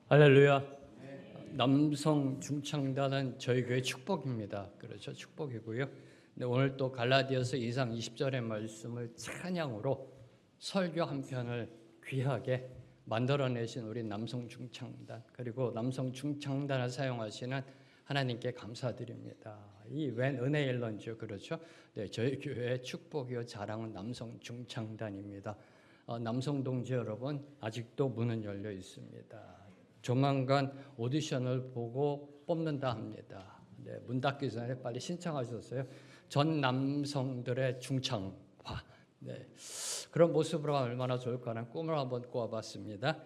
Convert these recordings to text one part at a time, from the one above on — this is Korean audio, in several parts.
할렐루야. 남성 중창단은 저희 교회 축복입니다. 그렇죠? 축복이고요. 근데 오늘 또 갈라디아서 2장 20절의 말씀을 찬양으로 설교 한 편을 귀하게 만들어내신 우리 남성 중창단, 그리고 남성 중창단을 사용하시는 하나님께 감사드립니다. 이 웬 은혜의 일런지요, 그렇죠? 네, 저희 교회의 축복이요 자랑은 남성 중창단입니다. 남성 동지 여러분, 아직도 문은 열려 있습니다. 조만간 오디션을 보고 뽑는다 합니다. 네, 문 닫기 전에 빨리 신청하셨어요. 전 남성들의 중창화. 네, 그런 모습으로 얼마나 좋을까라는 꿈을 한번 꾸어봤습니다.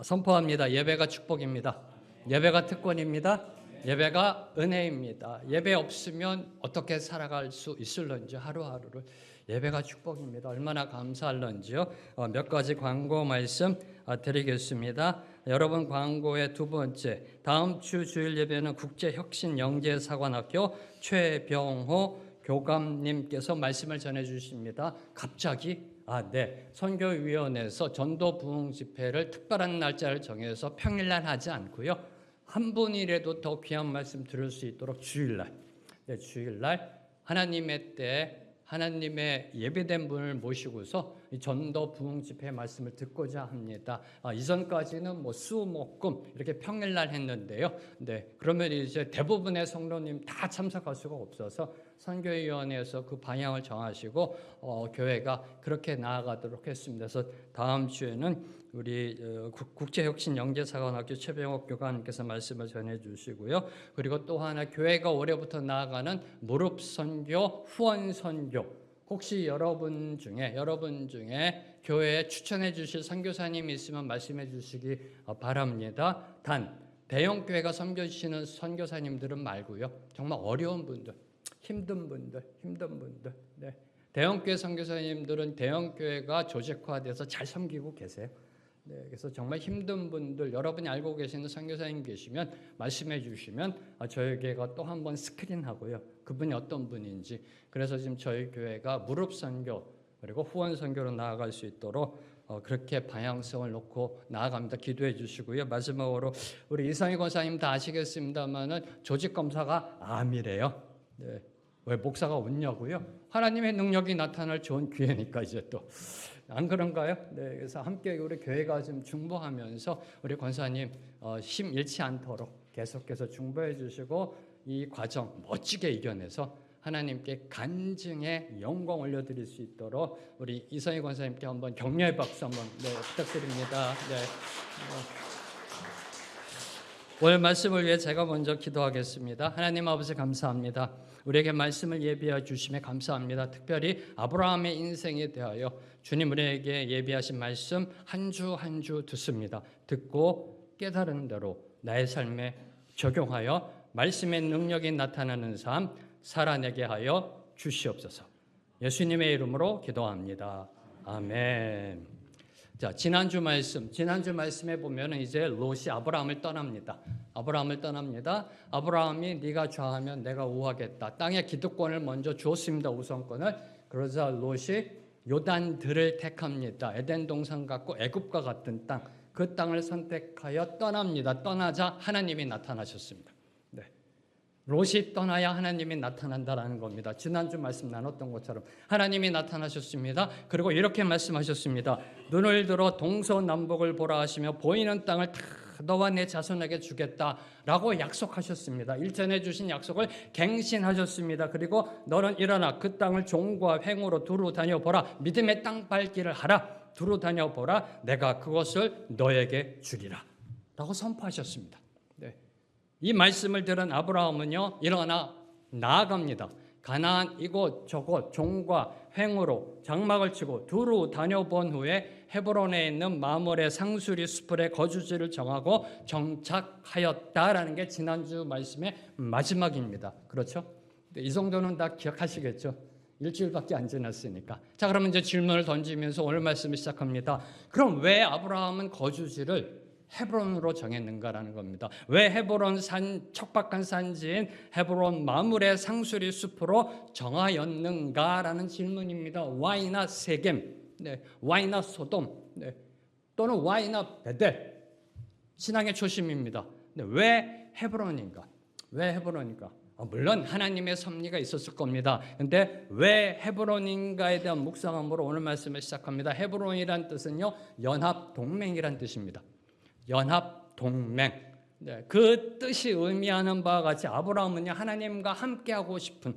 선포합니다. 예배가 축복입니다. 예배가 특권입니다. 예배가 은혜입니다. 예배 없으면 어떻게 살아갈 수 있을런지 하루하루를 예배가 축복입니다. 얼마나 감사할런지요. 몇 가지 광고 말씀 드리겠습니다. 여러분, 광고의 두 번째, 다음 주 주일 예배는 국제혁신영재사관학교 최병호 교감님께서 말씀을 전해주십니다. 갑자기 선교위원회에서 전도부흥 집회를 특별한 날짜를 정해서 평일날 하지 않고요, 한 분이라도 더 귀한 말씀 들을 수 있도록 주일날, 하나님의 때 하나님의 예배된 분을 모시고서 전도 부흥 집회 말씀을 듣고자 합니다. 이전까지는 수목금 이렇게 평일날 했는데요. 네, 그러면 이제 대부분의 성도님 다 참석할 수가 없어서 선교위원회에서 그 방향을 정하시고 교회가 그렇게 나아가도록 했습니다. 그래서 다음 주에는 우리 국제혁신영재사관학교 최병옥 교관님께서 말씀을 전해주시고요. 그리고 또 하나, 교회가 올해부터 나아가는 무릎선교, 후원선교. 혹시 여러분 중에 교회에 추천해 주실 선교사님이 있으면 말씀해 주시기 바랍니다. 단, 대형 교회가 섬겨주시는 선교사님들은 말고요, 정말 어려운 분들, 힘든 분들. 네. 대형 교회 선교사님들은 대형 교회가 조직화돼서 잘 섬기고 계세요. 네, 그래서 정말 힘든 분들, 여러분이 알고 계시는 선교사님 계시면 말씀해 주시면 저희 교회가 또 한 번 스크린하고요, 그분이 어떤 분인지. 그래서 지금 저희 교회가 무릎 선교 그리고 후원 선교로 나아갈 수 있도록 그렇게 방향성을 놓고 나아갑니다. 기도해 주시고요. 마지막으로 우리 이상희 권사님 다 아시겠습니다만은 조직 검사가 암이래요. 네. 왜 목사가 웃냐고요? 하나님의 능력이 나타날 좋은 기회니까 이제 또. 안 그런가요? 네, 그래서 함께 우리 교회가 좀 중보하면서 우리 권사님 힘 잃지 않도록 계속해서 중보해 주시고 이 과정 멋지게 이겨내서 하나님께 간증의 영광 올려드릴 수 있도록 우리 이성희 권사님께 한번 격려의 박수 한번 부탁드립니다. 네. 오늘 말씀을 위해 제가 먼저 기도하겠습니다. 하나님 아버지, 감사합니다. 우리에게 말씀을 예비해 주심에 감사합니다. 특별히 아브라함의 인생에 대하여 주님 우리에게 예비하신 말씀 한 주 한 주 듣습니다. 듣고 깨달은 대로 나의 삶에 적용하여 말씀의 능력이 나타나는 삶 살아내게 하여 주시옵소서. 예수님의 이름으로 기도합니다. 아멘. 자, 지난주 말씀에 보면은 이제 롯이 아브라함을 떠납니다. 아브라함이 네가 좌하면 내가 우하겠다. 땅의 기득권을 먼저 주었습니다. 우선권을. 그러자 롯이 요단들을 택합니다. 에덴 동산 같고 애굽과 같은 땅, 그 땅을 선택하여 떠납니다. 떠나자 하나님이 나타나셨습니다. 네. 롯이 떠나야 하나님이 나타난다라는 겁니다. 지난주 말씀 나눴던 것처럼 하나님이 나타나셨습니다. 그리고 이렇게 말씀하셨습니다. 눈을 들어 동서남북을 보라 하시며 보이는 땅을 다 너와 내 자손에게 주겠다라고 약속하셨습니다. 일전에 주신 약속을 갱신하셨습니다. 그리고 너는 일어나 그 땅을 종과 횡으로 두루 다녀보라. 믿음의 땅 밟기를 하라. 두루 다녀보라. 내가 그것을 너에게 주리라 라고 선포하셨습니다. 네. 이 말씀을 들은 아브라함은요, 일어나 나아갑니다. 가나안 이곳 저곳 종과 횡으로 장막을 치고 두루 다녀본 후에 헤브론에 있는 마므레 상수리 숲에 거주지를 정하고 정착하였다라는 게 지난주 말씀의 마지막입니다. 그렇죠? 이 정도는 다 기억하시겠죠? 일주일밖에 안 지났으니까. 자, 그러면 이제 질문을 던지면서 오늘 말씀을 시작합니다. 그럼 왜 아브라함은 거주지를 헤브론으로 정했는가라는 겁니다. 왜 헤브론 척박한 산지인 헤브론 마므레 상수리 숲으로 정하였는가라는 질문입니다. Why나 세겜, 네, Why나 소돔, 네, 또는 Why나 베델. 신앙의 초심입니다. 근데 왜 헤브론인가? 왜 헤브론인가? 물론 하나님의 섭리가 있었을 겁니다. 근데 왜 헤브론인가에 대한 묵상함으로 오늘 말씀을 시작합니다. 헤브론이란 뜻은요, 연합동맹이란 뜻입니다. 연합동맹. 네, 그 뜻이 의미하는 바와 같이 아브라함은요, 하나님과 함께하고 싶은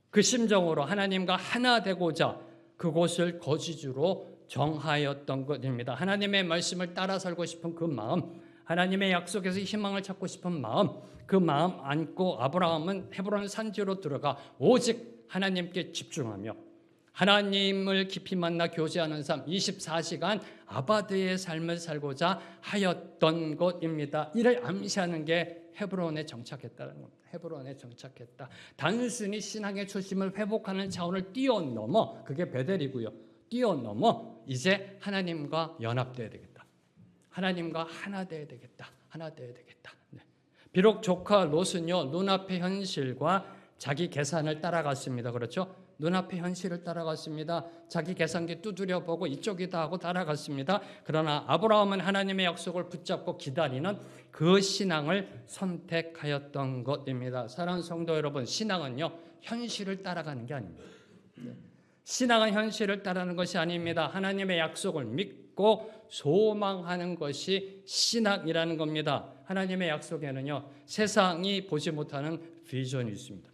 그 심정으로 하나님과 하나 되고자 그곳을 거주지로 정하였던 것입니다. 하나님의 말씀을 따라 살고 싶은 그 마음, 하나님의 약속에서 희망을 찾고 싶은 마음, 그 마음 안고 아브라함은 헤브론 산지로 들어가 오직 하나님께 집중하며 하나님을 깊이 만나 교제하는 삶, 24시간 아바드의 삶을 살고자 하였던 것입니다. 이를 암시하는 게 헤브론에 정착했다는 겁니다. 헤브론에 정착했다. 단순히 신앙의 초심을 회복하는 차원을 뛰어넘어, 그게 베델이고요. 뛰어넘어 이제 하나님과 연합돼야 되겠다. 하나님과 하나 돼야 되겠다. 하나 돼야 되겠다. 네. 비록 조카 롯은요, 눈앞의 현실과 자기 계산을 따라갔습니다. 그렇죠? 눈앞의 현실을 따라갔습니다. 자기 계산기 두드려보고 이쪽이다 하고 따라갔습니다. 그러나 아브라함은 하나님의 약속을 붙잡고 기다리는 그 신앙을 선택하였던 것입니다. 사랑하는 성도 여러분, 신앙은요, 현실을 따라가는 게 아닙니다. 신앙은 현실을 따르는 것이 아닙니다. 하나님의 약속을 믿고 소망하는 것이 신앙이라는 겁니다. 하나님의 약속에는요, 세상이 보지 못하는 비전이 있습니다.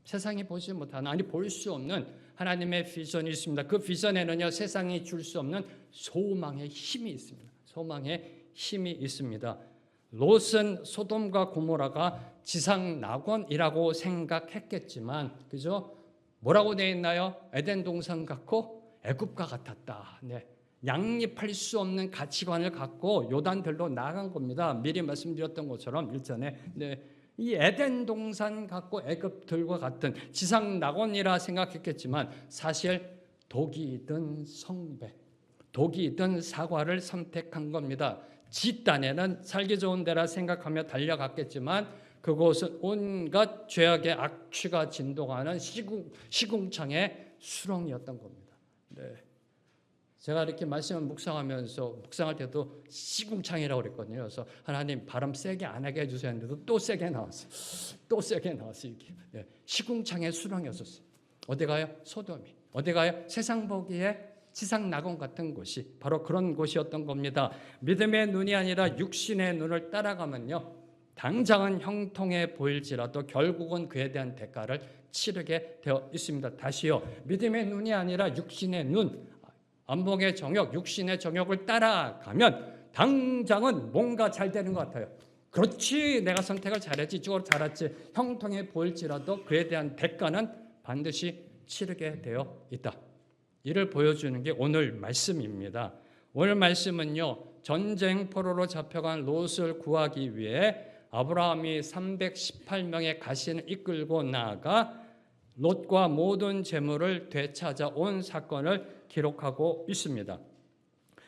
세상이 보지 못하는, 아니 볼 수 없는 하나님의 비전이 있습니다. 그 비전에는요, 세상이 줄 수 없는 소망의 힘이 있습니다. 소망의 힘이 있습니다. 롯은 소돔과 고모라가 지상 낙원이라고 생각했겠지만, 그죠? 뭐라고 되어 있나요? 에덴 동산 같고 애굽과 같았다. 네. 양립할 수 없는 가치관을 갖고 요단들로 나아간 겁니다. 미리 말씀드렸던 것처럼 일전에, 네. 이 에덴 동산 같고 애굽들과 같은 지상 낙원이라 생각했겠지만 사실 독이 든 성배, 독이 든 사과를 선택한 겁니다. 지 딴에는 살기 좋은 데라 생각하며 달려갔겠지만 그곳은 온갖 죄악의 악취가 진동하는 시궁창의 수렁이었던 겁니다. 네. 제가 이렇게 말씀을 묵상할 때도 시궁창이라고 그랬거든요. 그래서 하나님 바람 세게 안 하게 해주세요 했는데도 또 세게 나왔어요. 또 세게 나왔어요. 이게. 네. 시궁창의 수렁이었었어요. 어디 가요? 소돔이. 어디 가요? 세상 보기에 지상 낙원 같은 곳이 바로 그런 곳이었던 겁니다. 믿음의 눈이 아니라 육신의 눈을 따라가면요, 당장은 형통해 보일지라도 결국은 그에 대한 대가를 치르게 되어 있습니다. 다시요, 믿음의 눈이 아니라 육신의 눈, 안목의 정욕, 육신의 정욕을 따라가면 당장은 뭔가 잘 되는 것 같아요. 그렇지, 내가 선택을 잘했지, 이쪽으로 잘했지, 형통해 보일지라도 그에 대한 대가는 반드시 치르게 되어 있다. 이를 보여주는 게 오늘 말씀입니다. 오늘 말씀은요, 전쟁 포로로 잡혀간 롯을 구하기 위해 아브라함이 318명의 가신을 이끌고 나아가 롯과 모든 재물을 되찾아온 사건을 기록하고 있습니다.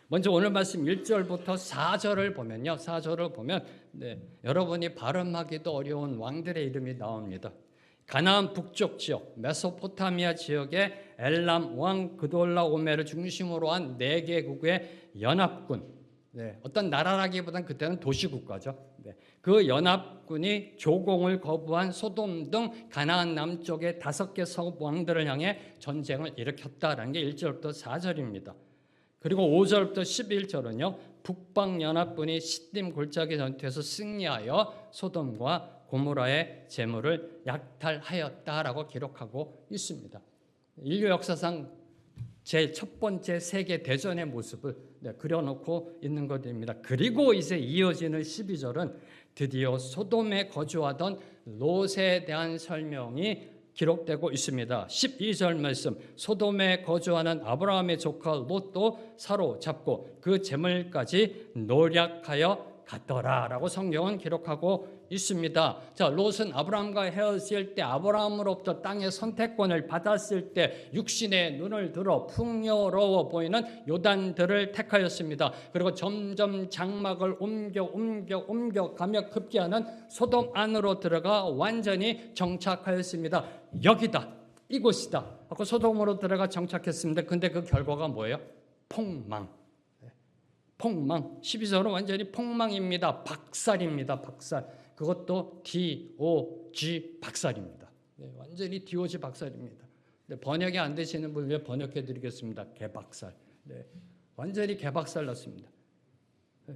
먼저 오늘 말씀 1절부터 4절을 보면요, 4절을 보면 여러분이 발음하기도 어려운 왕들의 이름이 나옵니다. 가나안 북쪽 지역, 메소포타미아 지역의 엘람 왕 그돌라오메를 중심으로 한 4개국의 연합군, 어떤 나라라기보다는 그때는 도시국가죠. 그 연합군이 조공을 거부한 소돔 등 가나안 남쪽의 5개 서부 왕들을 향해 전쟁을 일으켰다라는 게 1절부터 4절입니다. 그리고 5절부터 11절은요, 북방 연합군이 시딤 골짜기 전투에서 승리하여 소돔과 고모라의 재물을 약탈하였다라고 기록하고 있습니다. 인류 역사상 제 첫 번째 세계 대전의 모습을 그려놓고 있는 것입니다. 그리고 이제 이어지는 12절은 드디어 소돔에 거주하던 롯에 대한 설명이 기록되고 있습니다. 12절 말씀, 소돔에 거주하는 아브라함의 조카 롯도 사로잡고 그 재물까지 노략하여 갔더라라고 성경은 기록하고 있습니다. 자, 롯은 아브라함과 헤어질 때, 아브라함으로부터 땅의 선택권을 받았을 때 육신의 눈을 들어 풍요로워 보이는 요단들을 택하였습니다. 그리고 점점 장막을 옮겨 가며 급기야는 소돔 안으로 들어가 완전히 정착하였습니다. 여기다, 이곳이다 하고 소돔으로 들어가 정착했습니다. 근데 그 결과가 뭐예요? 폭망. 폭망. 12절은 완전히 폭망입니다. 박살입니다. 박살. 그것도 DOG 박살입니다. 네, 완전히 DOG 박살입니다. 네, 번역이 안 되시는 분 위해 번역해 드리겠습니다. 개박살. 네, 완전히 개박살 났습니다. 네,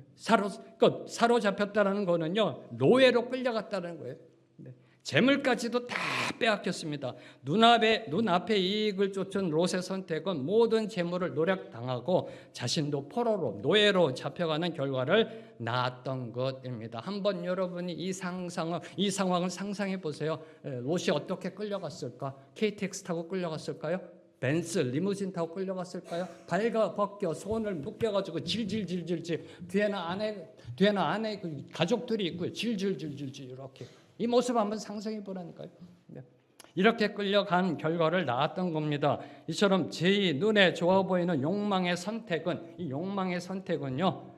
사로잡혔다는 거는요, 노예로 끌려갔다는 거예요. 네, 재물까지도 다 빼앗겼습니다. 눈앞에 이익을 쫓은 롯의 선택은 모든 재물을 노략당하고 자신도 포로로 노예로 잡혀가는 결과를 낳았던 것입니다. 한번 여러분이 이 상황을 상상해 보세요. 롯이 어떻게 끌려갔을까? KTX 타고 끌려갔을까요? 벤츠 리무진 타고 끌려갔을까요? 발가벗겨 손을 묶여가지고 질질질질질 뒤에는 안에 그 가족들이 있고요. 질질질질질 이렇게. 이 모습 한번 상상해 보라니까요. 이렇게 끌려간 결과를 낳았던 겁니다. 이처럼 제 눈에 좋아 보이는 욕망의 선택은요,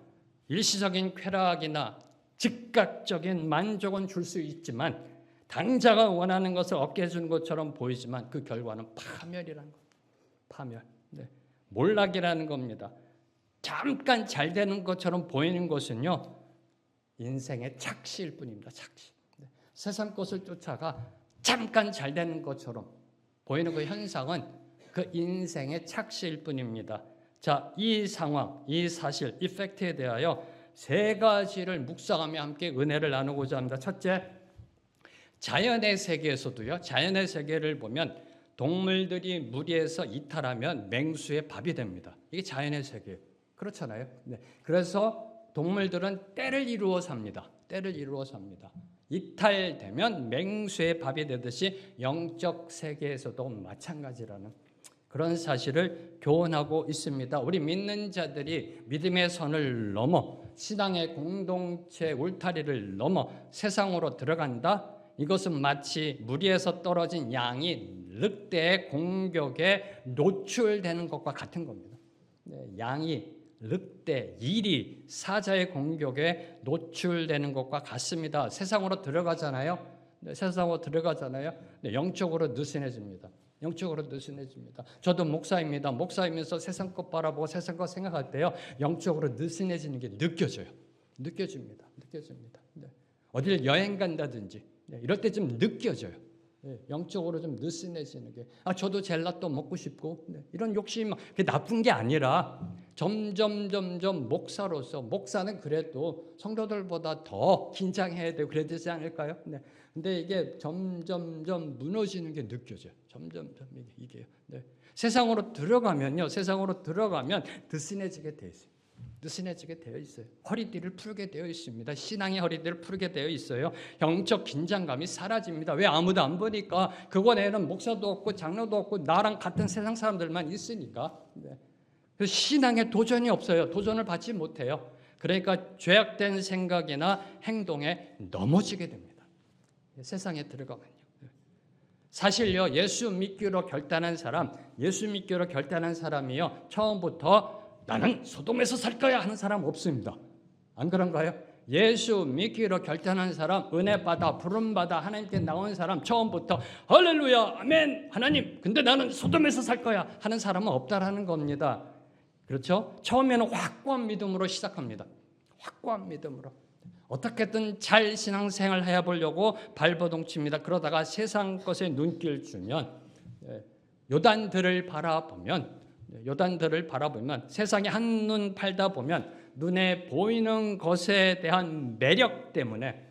일시적인 쾌락이나 즉각적인 만족은 줄 수 있지만 당자가 원하는 것을 얻게 해주는 것처럼 보이지만 그 결과는 파멸이라는 겁니다. 파멸. 네. 몰락이라는 겁니다. 잠깐 잘 되는 것처럼 보이는 것은요, 인생의 착시일 뿐입니다. 착시. 세상 것을 쫓아가 잠깐 잘 되는 것처럼 보이는 그 현상은 그 인생의 착시일 뿐입니다. 자, 이 상황, 이 사실, 이 팩트에 대하여 세 가지를 묵상하며 함께 은혜를 나누고자 합니다. 첫째, 자연의 세계에서도요, 자연의 세계를 보면 동물들이 무리해서 이탈하면 맹수의 밥이 됩니다. 이게 자연의 세계예요. 그렇잖아요. 네. 그래서 동물들은 때를 이루어 삽니다. 때를 이루어 삽니다. 이탈되면 맹수의 밥이 되듯이 영적 세계에서도 마찬가지라는 그런 사실을 교훈하고 있습니다. 우리 믿는 자들이 믿음의 선을 넘어 신앙의 공동체 울타리를 넘어 세상으로 들어간다. 이것은 마치 무리에서 떨어진 양이 늑대의 공격에 노출되는 것과 같은 겁니다. 양이 늑대, 이리, 사자의 공격에 노출되는 것과 같습니다. 세상으로 들어가잖아요. 세상으로 들어가잖아요. 영적으로 느슨해집니다. 영적으로 느슨해집니다. 저도 목사입니다. 목사이면서 세상 것 바라보고 세상 것 생각할 때요, 영적으로 느슨해지는 게 느껴져요. 느껴집니다. 네. 어딜 여행 간다든지 이럴 때 좀 느껴져요. 영적으로 좀 느슨해지는 게, 저도 젤라또 먹고 싶고, 이런 욕심이 그게 나쁜 게 아니라 점점 목사로서, 목사는 그래도 성도들보다 더 긴장해야 되고 그래야 되지 않을까요? 근데 이게 점점 무너지는 게 느껴져요. 점점 이게요. 세상으로 들어가면 느슨해지게 돼 있어요. 느슨해지게 되어 있어요. 허리띠를 풀게 되어 있습니다. 신앙의 허리띠를 풀게 되어 있어요. 영적 긴장감이 사라집니다. 왜? 아무도 안 보니까. 그곳에는 목사도 없고 장로도 없고 나랑 같은 세상 사람들만 있으니까. 그래서 신앙에 도전이 없어요. 도전을 받지 못해요. 그러니까 죄악된 생각이나 행동에 넘어지게 됩니다. 세상에 들어가면요. 사실요, 예수 믿기로 결단한 사람이요, 처음부터 나는 소돔에서 살 거야 하는 사람 없습니다. 안 그런가요? 예수 믿기로 결단한 사람, 은혜 받아, 부름 받아 하나님께 나온 사람, 처음부터 할렐루야, 아멘, 하나님, 근데 나는 소돔에서 살 거야 하는 사람은 없다라는 겁니다. 그렇죠? 처음에는 확고한 믿음으로 시작합니다. 확고한 믿음으로. 어떻게든 잘 신앙생활 해보려고 발버둥칩니다. 그러다가 세상 것에 눈길 주면, 요단들을 바라보면 세상에 한눈 팔다 보면 눈에 보이는 것에 대한 매력 때문에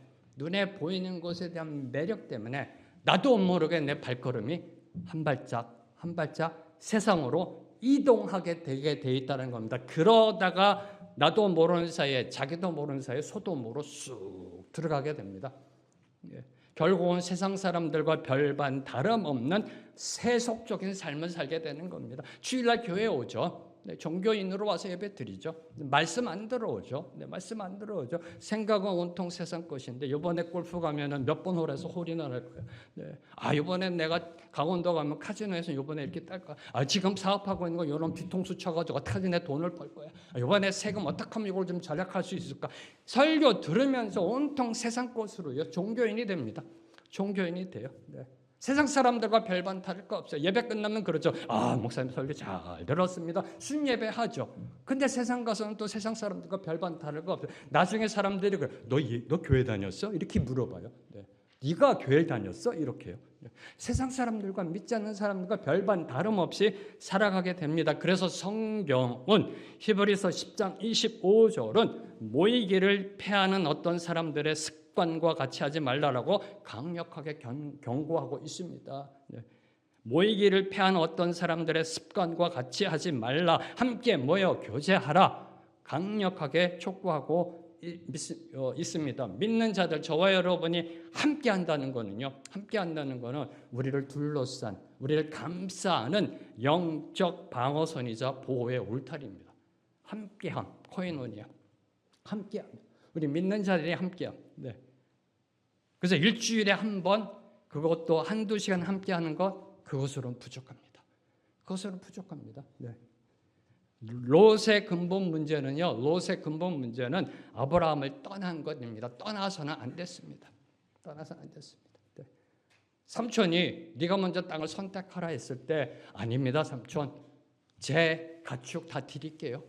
나도 모르게 내 발걸음이 한 발짝 세상으로 이동하게 되게 돼 있다는 겁니다. 그러다가 나도 모르는 사이에, 자기도 모르는 사이에 소돔으로 쑥 들어가게 됩니다. 결국은 세상 사람들과 별반 다름없는 세속적인 삶을 살게 되는 겁니다. 주일날 교회에 오죠. 종교인으로 와서 예배 드리죠. 말씀 안 들어오죠. 생각은 온통 세상 것인데, 이번에 골프 가면은 몇 번 홀에서 홀이나 날 거예요. 이번엔 내가 강원도 가면 카지노에서 이번에 이렇게 딸 거야. 지금 사업하고 있는 거 이런 뒤통수 쳐가지고 어떻게 내 돈을 벌 거야. 이번에 세금 어떻게 하면 이걸 좀 절약할 수 있을까. 설교 들으면서 온통 세상 것으로요, 종교인이 됩니다. 종교인이 돼요. 세상 사람들과 별반 다를 거 없어요. 예배 끝나면 그렇죠. 아, 목사님 설교 잘 들었습니다. 순예배 하죠. 근데 세상 가서는 또 세상 사람들과 별반 다를 거 없어요. 나중에 사람들이 그래, 너 교회 다녔어? 이렇게 물어봐요. 네. 네가 교회 다녔어? 이렇게요. 세상 사람들과 믿지 않는 사람들과 별반 다름없이 살아가게 됩니다. 그래서 성경은 히브리서 10장 25절은 모이기를 패하는 어떤 사람들의 습관과 같이 하지 말라라고 강력하게 경고하고 있습니다. 모이기를 패하는 어떤 사람들의 습관과 같이 하지 말라. 함께 모여 교제하라. 강력하게 촉구하고 있습니다. 믿는 자들, 저와 여러분이 함께 한다는 거는요. 함께 한다는 거는 우리를 둘러싼, 우리를 감싸는 영적 방어선이자 보호의 울타리입니다. 함께함, 코이노니아. 함께함. 우리 믿는 자들이 함께함. 네. 그래서 일주일에 한 번, 그것도 한두 시간 함께하는 것, 그것으로는 부족합니다. 그것으로는 부족합니다. 네. 롯의 근본 문제는요. 롯의 근본 문제는 아브라함을 떠난 것입니다. 떠나서는 안 됐습니다. 떠나서는 안 됐습니다. 네. 삼촌이 네가 먼저 땅을 선택하라 했을 때 아닙니다, 삼촌. 제 가축 다 드릴게요.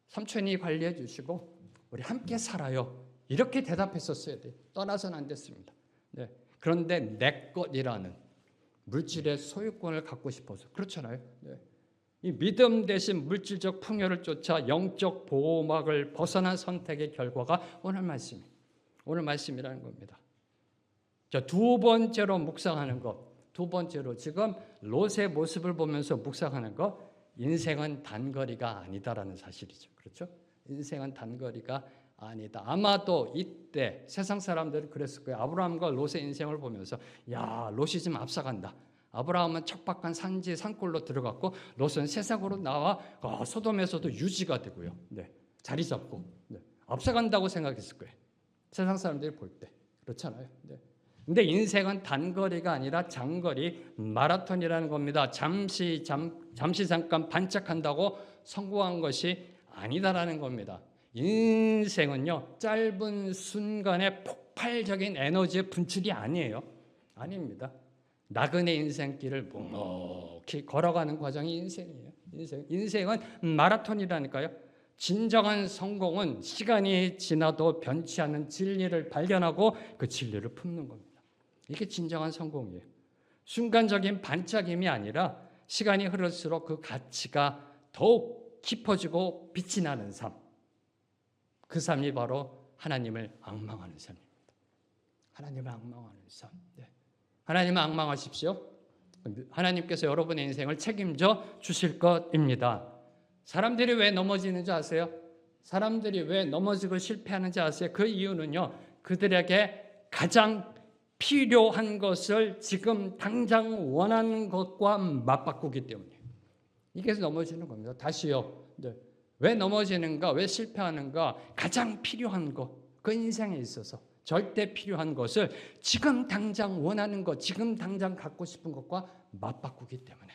삼촌이 관리해 주시고 우리 함께 살아요. 이렇게 대답했었어야 돼요. 떠나서는 안 됐습니다. 네. 그런데 내 것이라는 물질의 소유권을 갖고 싶어서 그렇잖아요. 네. 이 믿음 대신 물질적 풍요를 쫓아 영적 보호막을 벗어난 선택의 결과가 오늘 말씀이라는 겁니다. 자, 두 번째로 묵상하는 것, 두 번째로 지금 롯의 모습을 보면서 묵상하는 것, 인생은 단거리가 아니다라는 사실이죠. 그렇죠? 인생은 단거리가 아니다. 아마도 이때 세상 사람들이 그랬을 거예요. 아브라함과 롯의 인생을 보면서 야, 롯이 좀 앞서간다. 아브라함은 척박한 산지 산골로 들어갔고 롯은 세상으로 나와 소돔에서도 유지가 되고요. 네, 자리 잡고 앞서간다고 생각했을 거예요. 세상 사람들이 볼 때 그렇잖아요. 네. 근데 인생은 단거리가 아니라 장거리 마라톤이라는 겁니다. 잠시 잠깐 반짝한다고 성공한 것이 아니다라는 겁니다. 인생은요 짧은 순간의 폭발적인 에너지의 분출이 아니에요. 아닙니다. 나그네 인생길을 묵묵히 걸어가는 과정이 인생이에요. 인생은 마라톤이라니까요. 진정한 성공은 시간이 지나도 변치 않는 진리를 발견하고 그 진리를 품는 겁니다. 이게 진정한 성공이에요. 순간적인 반짝임이 아니라 시간이 흐를수록 그 가치가 더욱 깊어지고 빛이 나는 삶. 그 삶이 바로 하나님을 앙망하는 삶입니다. 하나님을 앙망하는 삶. 네. 하나님을 앙망하십시오. 하나님께서 여러분의 인생을 책임져 주실 것입니다. 사람들이 왜 넘어지는지 아세요? 사람들이 왜 넘어지고 실패하는지 아세요? 그 이유는요. 그들에게 가장 필요한 것을 지금 당장 원하는 것과 맞바꾸기 때문이에요. 이게 넘어지는 겁니다. 다시요. 네. 왜 넘어지는가? 왜 실패하는가? 가장 필요한 것, 그 인생에 있어서 절대 필요한 것을 지금 당장 원하는 것, 지금 당장 갖고 싶은 것과 맞바꾸기 때문에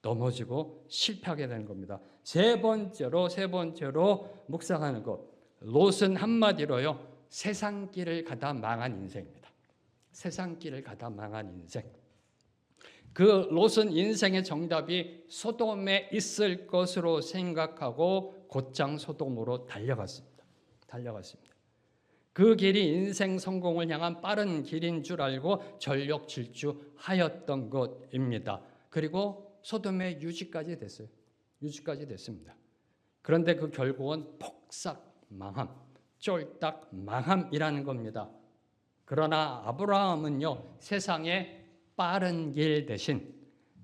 넘어지고 실패하게 되는 겁니다. 세 번째로 묵상하는 것. 롯은 한마디로요. 세상 길을 가다 망한 인생입니다. 세상 길을 가다 망한 인생. 그 롯은 인생의 정답이 소돔에 있을 것으로 생각하고 곧장 소돔으로 달려갔습니다. 그 길이 인생 성공을 향한 빠른 길인 줄 알고 전력 질주하였던 것입니다. 그리고 소돔의 유지까지 됐어요. 유지까지 됐습니다. 그런데 그 결국은 폭삭 망함, 쫄딱 망함이라는 겁니다. 그러나 아브라함은요, 세상의 빠른 길 대신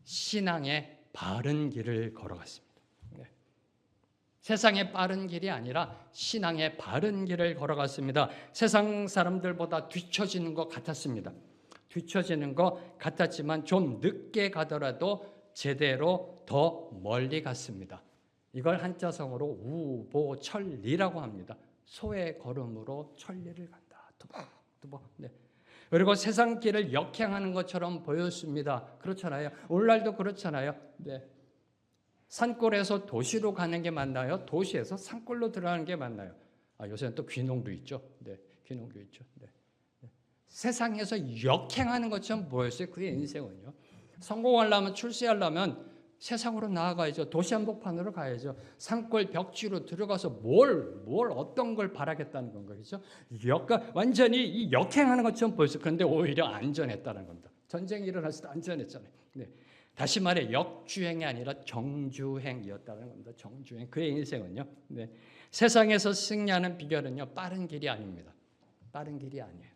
신앙의 바른 길을 걸어갔습니다. 세상의 빠른 길이 아니라 신앙의 바른 길을 걸어갔습니다. 세상 사람들보다 뒤처지는 것 같았습니다. 뒤처지는 것 같았지만 좀 늦게 가더라도 제대로 더 멀리 갔습니다. 이걸 한자성어로 우보철리라고 합니다. 소의 걸음으로 천리를 간다. 두벅두벅. 네. 그리고 세상 길을 역행하는 것처럼 보였습니다. 그렇잖아요. 오늘날도 그렇잖아요. 네. 산골에서 도시로 가는 게 맞나요? 도시에서 산골로 들어가는 게 맞나요? 요새는 또 귀농도 있죠. 네, 귀농도 있죠. 네. 세상에서 역행하는 것처럼 보였어요. 그의 인생은요. 성공하려면, 출세하려면 세상으로 나아가야죠. 도시 한복판으로 가야죠. 산골 벽지로 들어가서 뭘 어떤 걸 바라겠다는 건 거죠. 완전히 이 역행하는 것처럼 보였어요. 그런데 오히려 안전했다는 겁니다. 전쟁이 일어났을 때 안전했잖아요. 네. 다시 말해 역주행이 아니라 정주행이었다는 겁니다. 정주행. 그의 인생은요. 네. 세상에서 승리하는 비결은요. 빠른 길이 아닙니다. 빠른 길이 아니에요.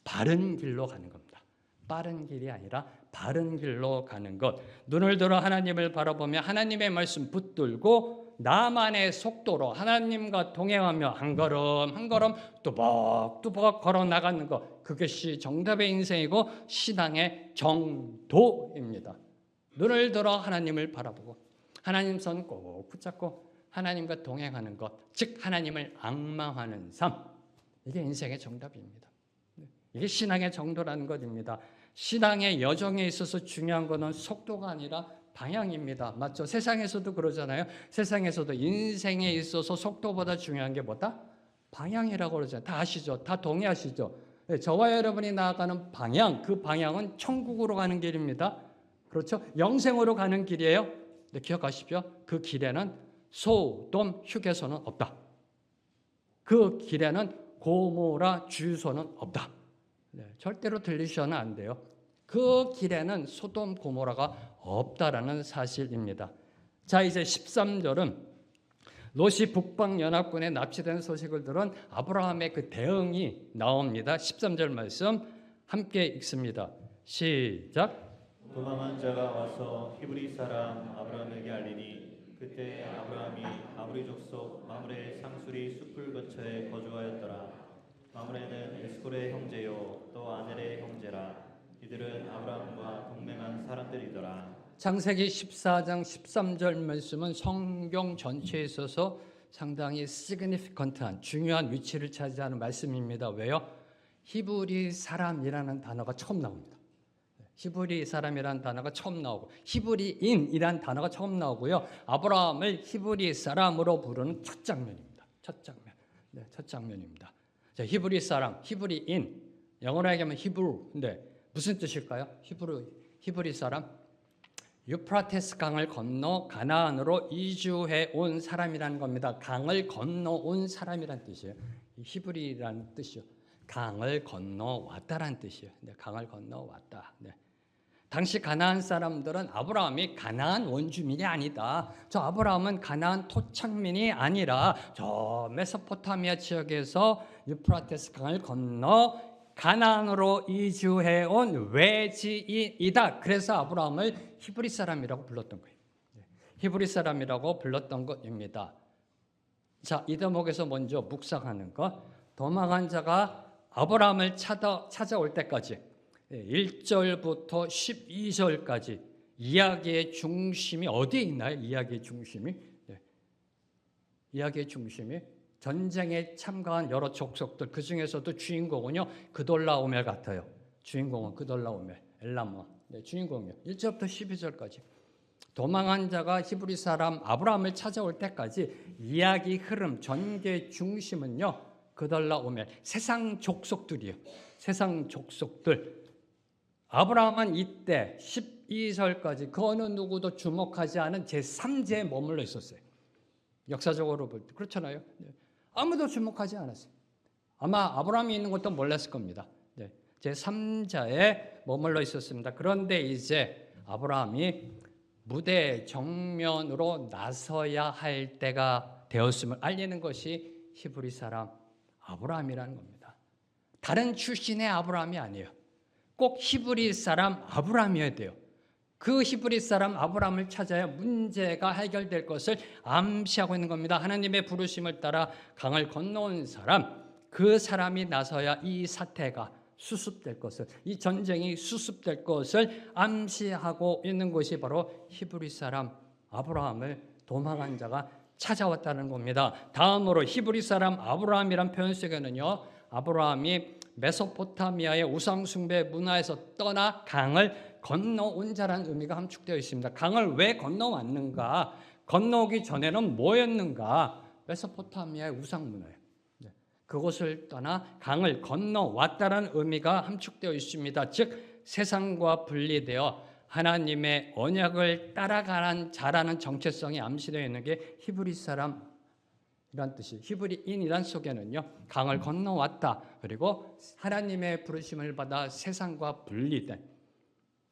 바른 길로 가는 겁니다. 빠른 길이 아니라 바른 길로 가는 것. 눈을 들어 하나님을 바라보며 하나님의 말씀 붙들고 나만의 속도로 하나님과 동행하며 한 걸음 한 걸음 뚜벅뚜벅 걸어 나가는 것. 그것이 정답의 인생이고 신앙의 정도입니다. 눈을 들어 하나님을 바라보고 하나님 손 꼭 붙잡고 하나님과 동행하는 것, 즉 하나님을 앙망하는 삶. 이게 인생의 정답입니다. 이게 신앙의 정도라는 것입니다. 신앙의 여정에 있어서 중요한 것은 속도가 아니라 방향입니다. 맞죠? 세상에서도 그러잖아요. 세상에서도 인생에 있어서 속도보다 중요한 게 뭐다? 방향이라고 그러잖아요. 다 아시죠? 다 동의하시죠? 네, 저와 여러분이 나아가는 방향, 그 방향은 천국으로 가는 길입니다. 그렇죠? 영생으로 가는 길이에요. 네, 기억하십시오. 그 길에는 소돔 휴게소는 없다. 그 길에는 고모라 주유소는 없다. 네, 절대로 들리셔는 안 돼요. 그 길에는 소돔 고모라가 없다라는 사실입니다. 자, 이제 13절은 롯이 북방연합군에 납치된 소식을 들은 아브라함의 그 대응이 나옵니다. 13절 말씀 함께 읽습니다. 시작. 도망한 자가 와서 히브리 사람 아브라함에게 알리니 그때 아브라함이 아브리 족속 마므레 상수리 숲을 거처에 거주하였더라. 마므레는 에스콜의 형제요 또 아넬의 형제라. 이들은 아브라함과 동맹한 사람들이더라. 창세기 14장 13절 말씀은 성경 전체에 있어서 상당히 시그니피컨트한 중요한 위치를 차지하는 말씀입니다. 왜요? 히브리 사람이라는 단어가 처음 나옵니다. 히브리 사람이라는 단어가 처음 나오고 히브리인이라는 단어가 처음 나오고요. 아브라함을 히브리 사람으로 부르는 첫 장면입니다. 첫 장면. 네, 첫 장면입니다. 자, 히브리 사람, 히브리인. 영어로 얘기하면 히브루인데 무슨 뜻일까요? 히브리 사람. 유프라테스 강을 건너 가나안으로 이주해 온 사람이라는 겁니다. 강을 건너 온 사람이라는 뜻이에요. 히브리라는 뜻이요. 강을 건너 왔다라는 뜻이에요. 네, 강을 건너 왔다. 네. 당시 가나안 사람들은 아브라함이 가나안 원주민이 아니다. 저 아브라함은 가나안 토착민이 아니라 저 메소포타미아 지역에서 유프라테스 강을 건너 가나안으로 이주해 온 외지인이다. 그래서 아브라함을 히브리 사람이라고 불렀던 거예요. 히브리 사람이라고 불렀던 것입니다. 자, 이 대목에서 먼저 묵상하는 것. 도망한 자가 아브라함을 찾아올 때까지 1절부터 12절까지 이야기의 중심이 어디에 있나요? 이야기의 중심이? 이야기의 중심이 전쟁에 참가한 여러 족속들, 그 중에서도 주인공은요 그돌라오멜 같아요. 주인공은 그돌라오멜, 엘람마. 네, 주인공이요. 1절부터 12절까지 도망한 자가 히브리 사람 아브라함을 찾아올 때까지 이야기 흐름, 전개 중심은요 그돌라오멜, 세상 족속들이요. 세상 족속들. 아브라함은 이때 12절까지 그 어느 누구도 주목하지 않은 제3제에 머물러 있었어요. 역사적으로 볼 때 그렇잖아요. 아무도 주목하지 않았어요. 아마 아브라함이 있는 것도 몰랐을 겁니다. 제3자에 머물러 있었습니다. 그런데 이제 아브라함이 무대 정면으로 나서야 할 때가 되었음을 알리는 것이 히브리 사람 아브라함이라는 겁니다. 다른 출신의 아브라함이 아니에요. 꼭 히브리 사람 아브라함이어야 돼요. 그 히브리 사람 아브라함을 찾아야 문제가 해결될 것을 암시하고 있는 겁니다. 하나님의 부르심을 따라 강을 건너온 사람, 그 사람이 나서야 이 사태가 수습될 것을, 이 전쟁이 수습될 것을 암시하고 있는 것이 바로 히브리 사람 아브라함을 도망한 자가 찾아왔다는 겁니다. 다음으로 히브리 사람 아브라함이란 표현 속에는요, 아브라함이 메소포타미아의 우상숭배 문화에서 떠나 강을 건너온 자라는 의미가 함축되어 있습니다. 강을 왜 건너왔는가? 건너오기 전에는 뭐였는가? 메소포타미아의 우상 문화예요. 그곳을 떠나 강을 건너왔다는 의미가 함축되어 있습니다. 즉 세상과 분리되어 하나님의 언약을 따라가는 자라는 정체성이 암시되어 있는 게 히브리 사람이란 뜻이, 히브리인이란 속에는요, 강을 건너왔다. 그리고 하나님의 부르심을 받아 세상과 분리된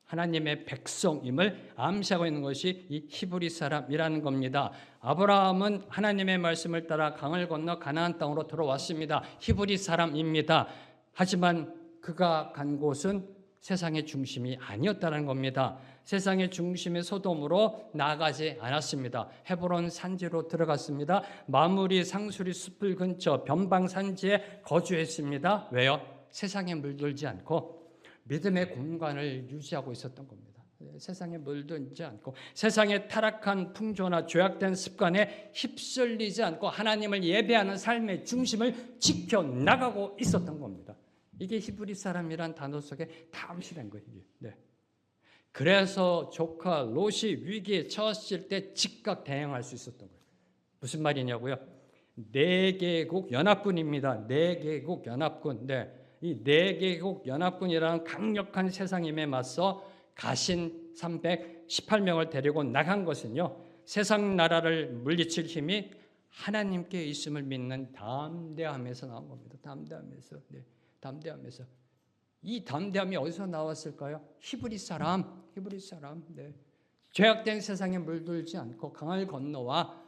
하나님의 백성임을 암시하고 있는 것이 이 히브리 사람이라는 겁니다. 아브라함은 하나님의 말씀을 따라 강을 건너 가나안 땅으로 들어왔습니다. 히브리 사람입니다. 하지만 그가 간 곳은 세상의 중심이 아니었다는 겁니다. 세상의 중심의 소돔으로 나아가지 않았습니다. 헤브론 산지로 들어갔습니다. 마므리 상수리 숲을 근처 변방 산지에 거주했습니다. 왜요? 세상에 물들지 않고 믿음의 공간을 유지하고 있었던 겁니다. 세상에 물들지 않고 세상의 타락한 풍조나 죄악된 습관에 휩쓸리지 않고 하나님을 예배하는 삶의 중심을 지켜나가고 있었던 겁니다. 이게 히브리 사람이란 단어 속에 다 암시된 거예요. 네. 그래서 조카 롯이 위기에 처했을 때 즉각 대응할 수 있었던 거예요. 무슨 말이냐고요? 4개국 연합군입니다. 4개국 연합군. 네. 이 4개국 연합군이라는 강력한 세상임에 맞서 가신 318명을 데리고 나간 것은요, 세상 나라를 물리칠 힘이 하나님께 있음을 믿는 담대함에서 나온 겁니다. 담대함에서. 네. 담대함에서. 이 담대함이 어디서 나왔을까요? 히브리 사람. 네. 죄악된 세상에 물들지 않고 강을 건너와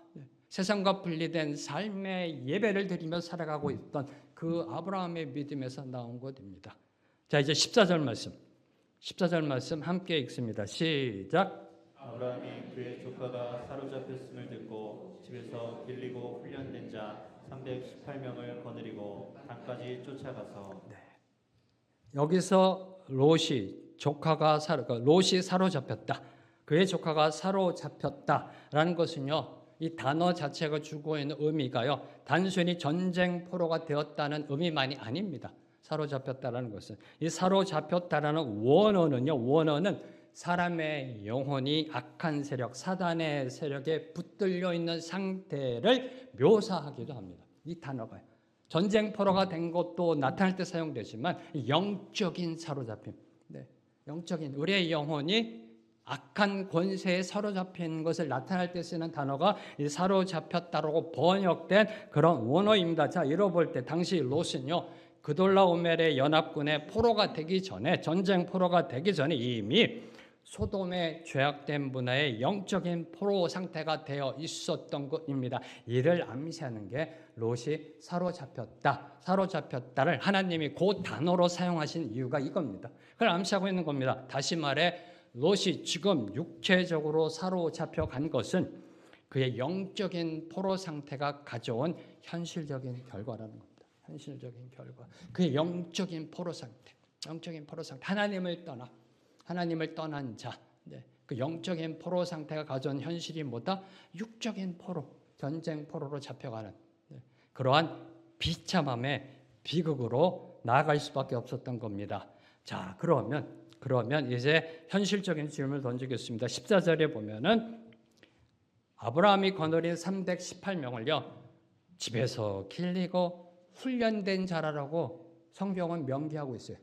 세상과 분리된 삶의 예배를 드리며 살아가고 있던 그 아브라함의 믿음에서 나온 것입니다. 자, 이제 14절 말씀 함께 읽습니다. 시작. 아브라함이 그의 조카가 사로잡혔음을 듣고 집에서 길리고 훈련된 자 318명을 거느리고 단까지 쫓아가서. 여기서 롯이 사로잡혔다. 그의 조카가 사로잡혔다라는 것은요, 이 단어 자체가 주고 있는 의미가요, 단순히 전쟁 포로가 되었다는 의미만이 아닙니다. 사로잡혔다라는 것은, 이 사로잡혔다라는 원어는 사람의 영혼이 악한 세력, 사단의 세력에 붙들려 있는 상태를 묘사하기도 합니다. 이 단어가요. 전쟁 포로가 된 것도 나타날 때 사용되지만 영적인 사로잡힘, 네, 영적인 우리의 영혼이 악한 권세에 사로잡힌 것을 나타낼 때 쓰는 단어가 사로잡혔다라고 번역된 그런 원어입니다. 자, 읽어볼 때 당시 롯은요, 그돌라오멜의 연합군의 포로가 되기 전에, 전쟁 포로가 되기 전에 이미 소돔의 죄악된 문화의 영적인 포로 상태가 되어 있었던 것입니다. 이를 암시하는 게 롯이 사로잡혔다를 하나님이 그 단어로 사용하신 이유가 이겁니다. 그걸 암시하고 있는 겁니다. 다시 말해 롯이 지금 육체적으로 사로잡혀 간 것은 그의 영적인 포로 상태가 가져온 현실적인 결과라는 겁니다. 현실적인 결과. 그의 영적인 포로 상태. 하나님을 떠난 자. 네. 그 영적인 포로 상태가 가져온 현실이 뭐다? 육적인 포로, 전쟁 포로로 잡혀가는, 네, 그러한 비참함의 비극으로 나아갈 수밖에 없었던 겁니다. 자, 그러면 이제 현실적인 질문을 던지겠습니다. 14절에 보면은 아브라함이 거느린 318명을요, 집에서 길리고 훈련된 자라라고 성경은 명기하고 있어요.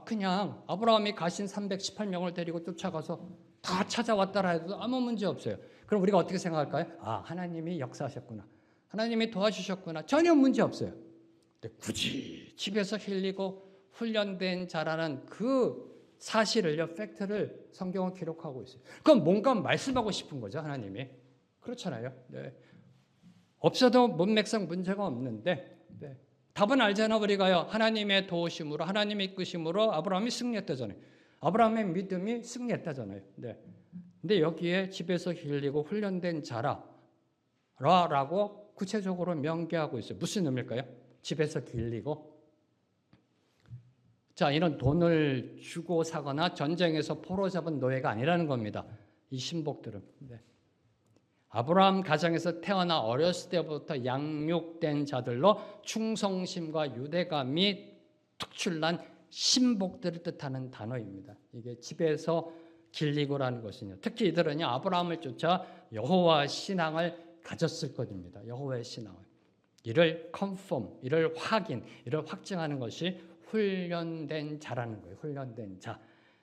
그냥 아브라함이 가신 318명을 데리고 쫓아가서 다 찾아왔다라 해도 아무 문제 없어요. 그럼 우리가 어떻게 생각할까요? 하나님이 역사하셨구나. 하나님이 도와주셨구나. 전혀 문제 없어요. 근데 굳이 집에서 길리고 훈련된 자라는 그 사실을요, 팩트를 성경은 기록하고 있어요. 그럼 뭔가 말씀하고 싶은 거죠, 하나님이. 그렇잖아요. 네. 없어도 문맥상 문제가 없는데, 네. 답은 알잖아, 우리가요. 하나님의 도우심으로, 하나님의 이끄심으로 아브라함이 승리했다잖아요. 아브라함의 믿음이 승리했다잖아요. 네. 근데 여기에 집에서 길리고 훈련된 자라라고 구체적으로 명기하고 있어요. 무슨 의미일까요? 집에서 길리고. 자, 이런 돈을 주고 사거나 전쟁에서 포로 잡은 노예가 아니라는 겁니다. 이 신복들은. 네. 아브라함 가정에서 태어나 어렸을 때부터 양육된 자들로 충성심과 유대감이 특출난 신복들을 뜻하는 단어입니다. 이게 집에서 길리고라는 것은요. 특히 이들은요, 아브라함을 쫓아 여호와 신앙을 가졌을 것입니다. 여호와의 신앙을. 이를 컨펌, 이를 확인, 이를 확증하는 것이 훈련된 자라는 거예요. 훈련된 자.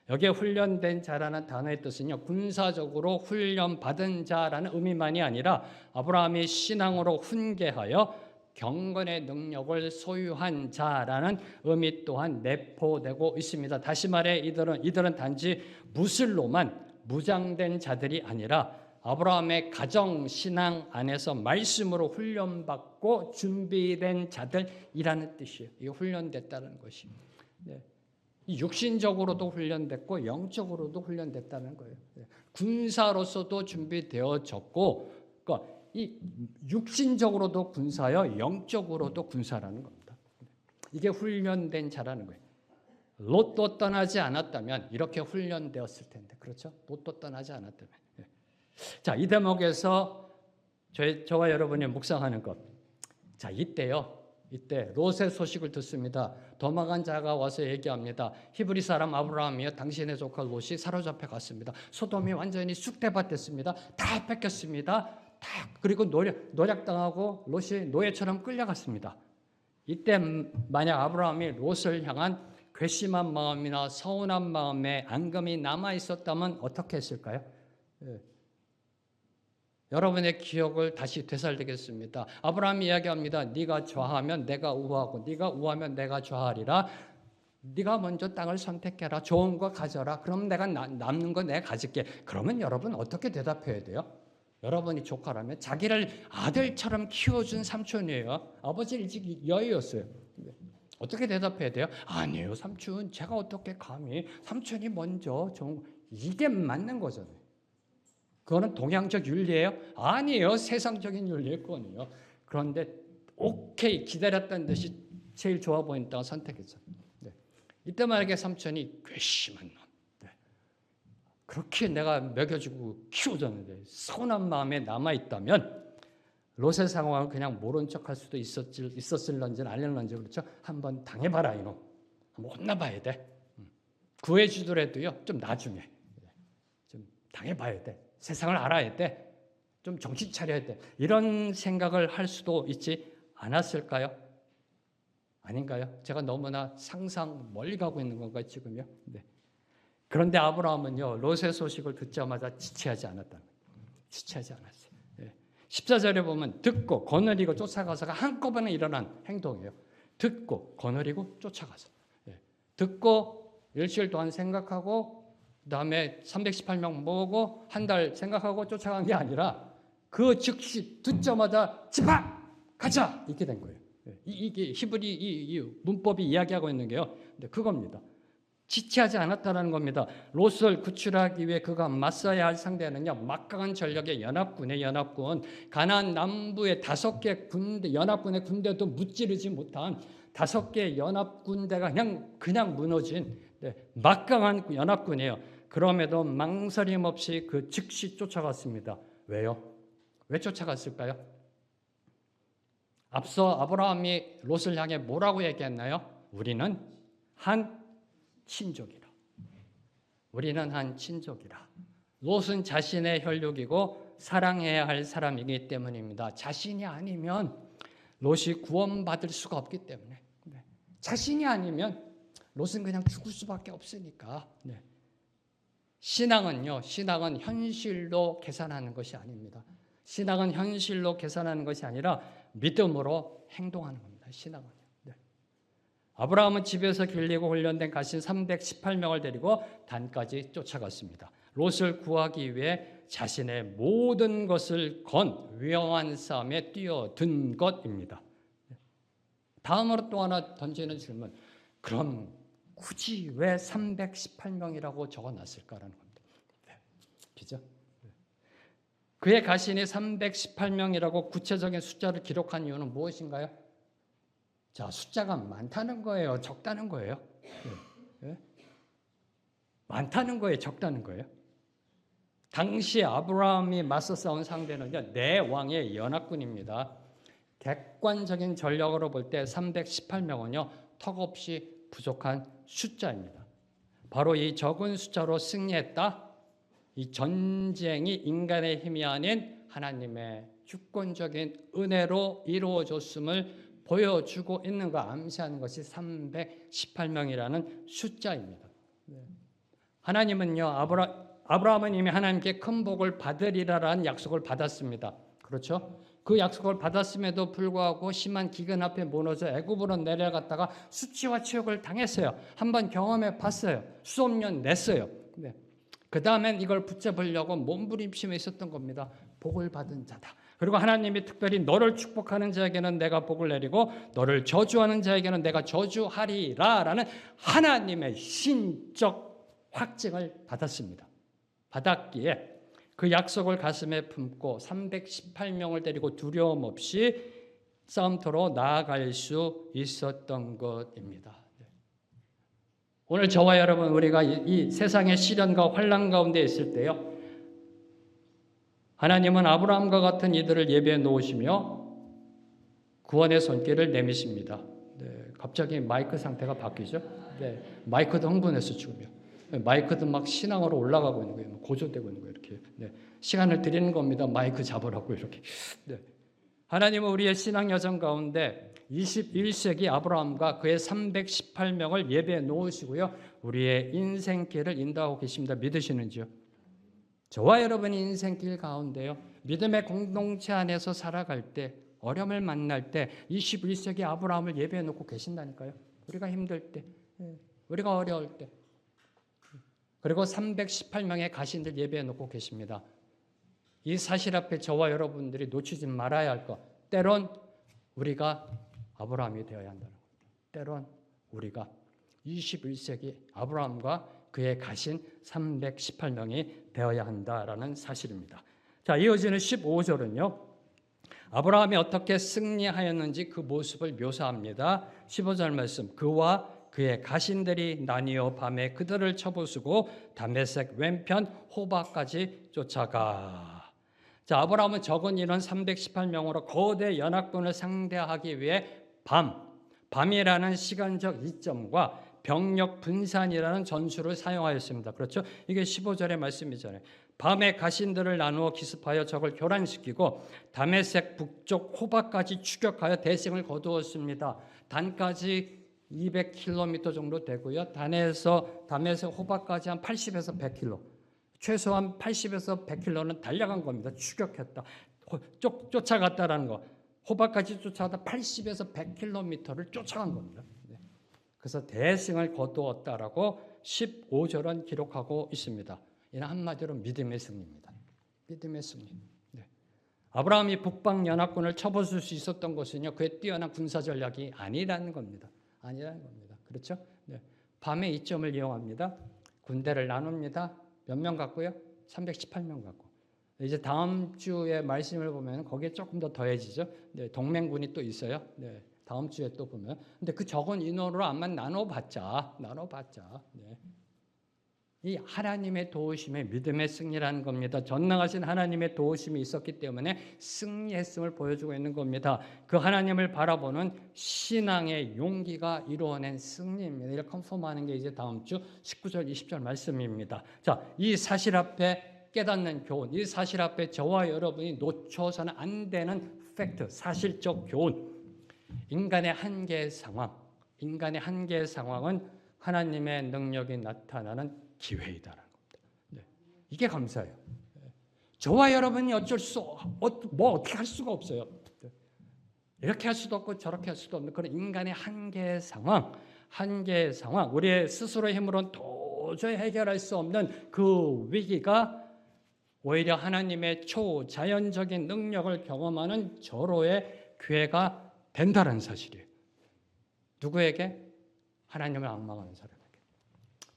여기에 훈련된 자라는 단어의 뜻은요, 군사적으로 훈련받은 자라는 의미만이 아니라 아브라함이 신앙으로 훈계하여 경건의 능력을 소유한 자라는 의미 또한 내포되고 있습니다. 다시 말해 이들은 단지 무슬로만 무장된 자들이 아니라 아브라함의 가정 신앙 안에서 말씀으로 훈련받고 준비된 자들이라는 뜻이에요. 이게 훈련됐다는 것이. 네. 육신적으로도 훈련됐고 영적으로도 훈련됐다는 거예요. 군사로서도 준비되어졌고, 그러니까 이 육신적으로도 군사여 영적으로도 군사라는 겁니다. 이게 훈련된 자라는 거예요. 롯도 떠나지 않았다면 이렇게 훈련되었을 텐데, 그렇죠? 롯도 떠나지 않았다면. 자, 이 대목에서 저와 여러분이 묵상하는 것. 자, 이때 롯의 소식을 듣습니다. 도망간 자가 와서 얘기합니다. 히브리 사람 아브라함이요, 당신의 조카 롯이 사로잡혀 갔습니다. 소돔이 완전히 쑥대밭 됐습니다. 다 뺏겼습니다. 다 그리고 노략당하고 롯이 노예처럼 끌려갔습니다. 이때 만약 아브라함이 롯을 향한 괘씸한 마음이나 서운한 마음에 앙금이 남아 있었다면 어떻게 했을까요? 여러분의 기억을 다시 되살리겠습니다. 아브라함이 이야기합니다. 네가 좌하면 내가 우하고 네가 우하면 내가 좌하리라. 네가 먼저 땅을 선택해라. 좋은 거 가져라. 그럼 내가 남는 거 내가 가질게. 그러면 여러분 어떻게 대답해야 돼요? 여러분이 조카라면 자기를 아들처럼 키워준 삼촌이에요. 아버지 일찍 여의였어요. 어떻게 대답해야 돼요? 아니에요, 삼촌. 제가 어떻게 감히 삼촌이 먼저 이게 맞는 거잖아요. 그거는 동양적 윤리예요? 아니에요. 세상적인 윤리일 거 아니에요. 그런데 오케이 기다렸다는 듯이 제일 좋아 보이는 땅을 선택했죠. 네. 이때 만약에 삼촌이 괘씸한 놈, 네. 그렇게 내가 먹여주고 키워줬는데 서운한 마음에 남아있다면 롯의 상황을 그냥 모른 척할 수도 있었을런지 아닐런지, 그렇죠? 한번 당해봐라 이놈. 한번 혼나봐야 돼. 구해주더라도요, 좀 나중에 좀 당해봐야 돼. 세상을 알아야 돼. 좀 정신 차려야 돼. 이런 생각을 할 수도 있지 않았을까요? 아닌가요? 제가 너무나 상상 멀리 가고 있는 건가요, 지금요? 네. 그런데 아브라함은요, 롯의 소식을 듣자마자 지체하지 않았다. 지체하지 않았어요. 네. 14절에 보면 듣고 거느리고 쫓아가서가 한꺼번에 일어난 행동이에요. 듣고 거느리고 쫓아가서. 네. 듣고 일주일 동안 생각하고 그다음에 318명 모으고 한 달 생각하고 쫓아간 게 아니라 그 즉시 듣자마자 집합 가자 이렇게 된 거예요. 이게 히브리 이 문법이 이야기하고 있는 게요. 근데 그겁니다. 지체하지 않았다는 겁니다. 롯을 구출하기 위해 그가 맞서야 할 상대는요, 막강한 전력의 연합군, 가나안 남부의 5개 군대, 연합군의 군대도 무찌르지 못한 5개 연합군대가 그냥 무너진 막강한 연합군이에요. 그럼에도 망설임 없이 그 즉시 쫓아갔습니다. 왜요? 왜 쫓아갔을까요? 앞서 아브라함이 롯을 향해 뭐라고 얘기했나요? 우리는 한 친족이라. 우리는 한 친족이라. 롯은 자신의 혈육이고 사랑해야 할 사람이기 때문입니다. 자신이 아니면 롯이 구원받을 수가 없기 때문에. 자신이 아니면 롯은 그냥 죽을 수밖에 없으니까. 신앙은 현실로 계산하는 것이 아닙니다. 신앙은 현실로 계산하는 것이 아니라 믿음으로 행동하는 겁니다. 신앙은. 아브라함은 집에서 길리고 훈련된 가신 318명을 데리고 단까지 쫓아갔습니다. 롯을 구하기 위해 자신의 모든 것을 건 위험한 싸움에 뛰어든 것입니다. 다음으로 또 하나 던지는 질문. 그럼 굳이 왜 318명이라고 적어놨을까라는 겁니다. 그죠? 그의 가신이 318명이라고 구체적인 숫자를 기록한 이유는 무엇인가요? 자, 숫자가 많다는 거예요? 적다는 거예요? 많다는 거예요? 적다는 거예요? 당시 아브라함이 맞서 싸운 상대는요, 네 왕의 연합군입니다. 객관적인 전력으로 볼 때 318명은요, 턱없이 부족한 숫자입니다. 바로 이 적은 숫자로 승리했다. 이 전쟁이 인간의 힘이 아닌 하나님의 주권적인 은혜로 이루어졌음을 보여주고 있는 거 암시하는 것이 318명이라는 숫자입니다. 하나님은요, 아브라함은 이미 하나님께 큰 복을 받으리라라는 약속을 받았습니다. 그렇죠? 그 약속을 받았음에도 불구하고 심한 기근 앞에 무너져 애굽으로 내려갔다가 수치와 치욕을 당했어요. 한번 경험해 봤어요. 수십 년 냈어요. 그 다음엔 이걸 붙잡으려고 몸부림치며 있었던 겁니다. 복을 받은 자다. 그리고 하나님이 특별히 너를 축복하는 자에게는 내가 복을 내리고 너를 저주하는 자에게는 내가 저주하리라 라는 하나님의 신적 확증을 받았습니다. 받았기에 그 약속을 가슴에 품고 318명을 데리고 두려움 없이 싸움터로 나아갈 수 있었던 것입니다. 오늘 저와 여러분 우리가 이 세상의 시련과 환난 가운데 있을 때요, 하나님은 아브라함과 같은 이들을 예배해 놓으시며 구원의 손길을 내미십니다. 갑자기 마이크 상태가 바뀌죠? 마이크도 흥분해서 지금요. 마이크도 막 신앙으로 올라가고 있는 거예요. 고조되고 있는 거예요. 이렇게. 시간을 드리는 겁니다. 마이크 잡으라고 이렇게. 하나님은 우리의 신앙 여정 가운데 21세기 아브라함과 그의 318명을 예배해 놓으시고요, 우리의 인생길을 인도하고 계십니다. 믿으시는지요? 저와 여러분이 인생길 가운데요, 믿음의 공동체 안에서 살아갈 때, 어려움을 만날 때 21세기 아브라함을 예배해 놓고 계신다니까요. 우리가 힘들 때, 우리가 어려울 때. 그리고 318명의 가신들 예배해 놓고 계십니다. 이 사실 앞에 저와 여러분들이 놓치지 말아야 할 것, 때론 우리가 아브라함이 되어야 한다는 겁니다. 때론 우리가 21세기 아브라함과 그의 가신 318명이 되어야 한다라는 사실입니다. 자, 이어지는 15절은요, 아브라함이 어떻게 승리하였는지 그 모습을 묘사합니다. 15절 말씀, 그와 그의 가신들이 나뉘어 밤에 그들을 쳐부수고 다메섹 왼편 호바까지 쫓아가. 자, 아브라함은 적은 인원 318명으로 거대 연합군을 상대하기 위해 밤이라는 시간적 이점과 병력 분산이라는 전술을 사용하였습니다. 그렇죠? 이게 15절의 말씀이잖아요. 밤에 가신들을 나누어 기습하여 적을 교란시키고 다메섹 북쪽 호바까지 추격하여 대승을 거두었습니다. 단까지 200km 정도 되고요. 단에서 다메섹 호바까지 한 80에서 100km. 최소한 80에서 100km는 달려간 겁니다. 추격했다. 쫓아갔다라는 거. 호바까지 쫓아가다 80에서 100km를 쫓아간 겁니다. 그래서 대승을 거두었다라고 15절은 기록하고 있습니다. 이는 한마디로 믿음의 승리입니다. 믿음의 승리. 아브라함이 북방 연합군을 쳐부술 수 있었던 것은요, 그의 뛰어난 군사 전략이 아니라는 겁니다. 아니라는 겁니다. 그렇죠? 밤에 이점을 이용합니다. 군대를 나눕니다. 몇 명 갖고요? 318명 갖고. 이제 다음 주에 말씀을 보면 거기에 조금 더 더해지죠. 동맹군이 또 있어요. 다음 주에 또 보면. 근데 그 적은 인원으로 암만 나눠봤자. 이 하나님의 도우심에 믿음의 승리라는 겁니다. 전능하신 하나님의 도우심이 있었기 때문에 승리했음을 보여주고 있는 겁니다. 그 하나님을 바라보는 신앙의 용기가 이루어낸 승리입니다. 이를 컨펌하는 게 이제 다음 주 19절, 20절 말씀입니다. 자, 이 사실 앞에 깨닫는 교훈, 이 사실 앞에 저와 여러분이 놓쳐서는 안 되는 팩트, 사실적 교훈. 인간의 한계의 상황은 하나님의 능력이 나타나는 기회이다라는 겁니다. 이게 감사해요. 저와 여러분이 어떻게 할 수가 없어요. 이렇게 할 수도 없고 저렇게 할 수도 없는 그런 인간의 한계의 상황, 우리의 스스로의 힘으로는 도저히 해결할 수 없는 그 위기가 오히려 하나님의 초자연적인 능력을 경험하는 절호의 기회가 된다는 사실이에요. 누구에게? 하나님을 앙망하는 사람에게.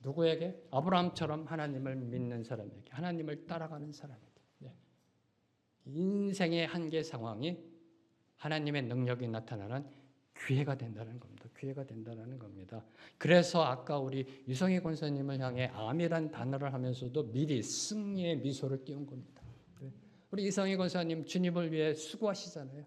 누구에게? 아브라함처럼 하나님을 믿는 사람에게, 하나님을 따라가는 사람에게. 인생의 한계 상황이 하나님의 능력이 나타나는 기회가 된다는 겁니다. 그래서 아까 우리 유성희 권사님을 향해 암이란 단어를 하면서도 미리 승리의 미소를 띄운 겁니다. 우리 유성희 권사님 주님을 위해 수고하시잖아요.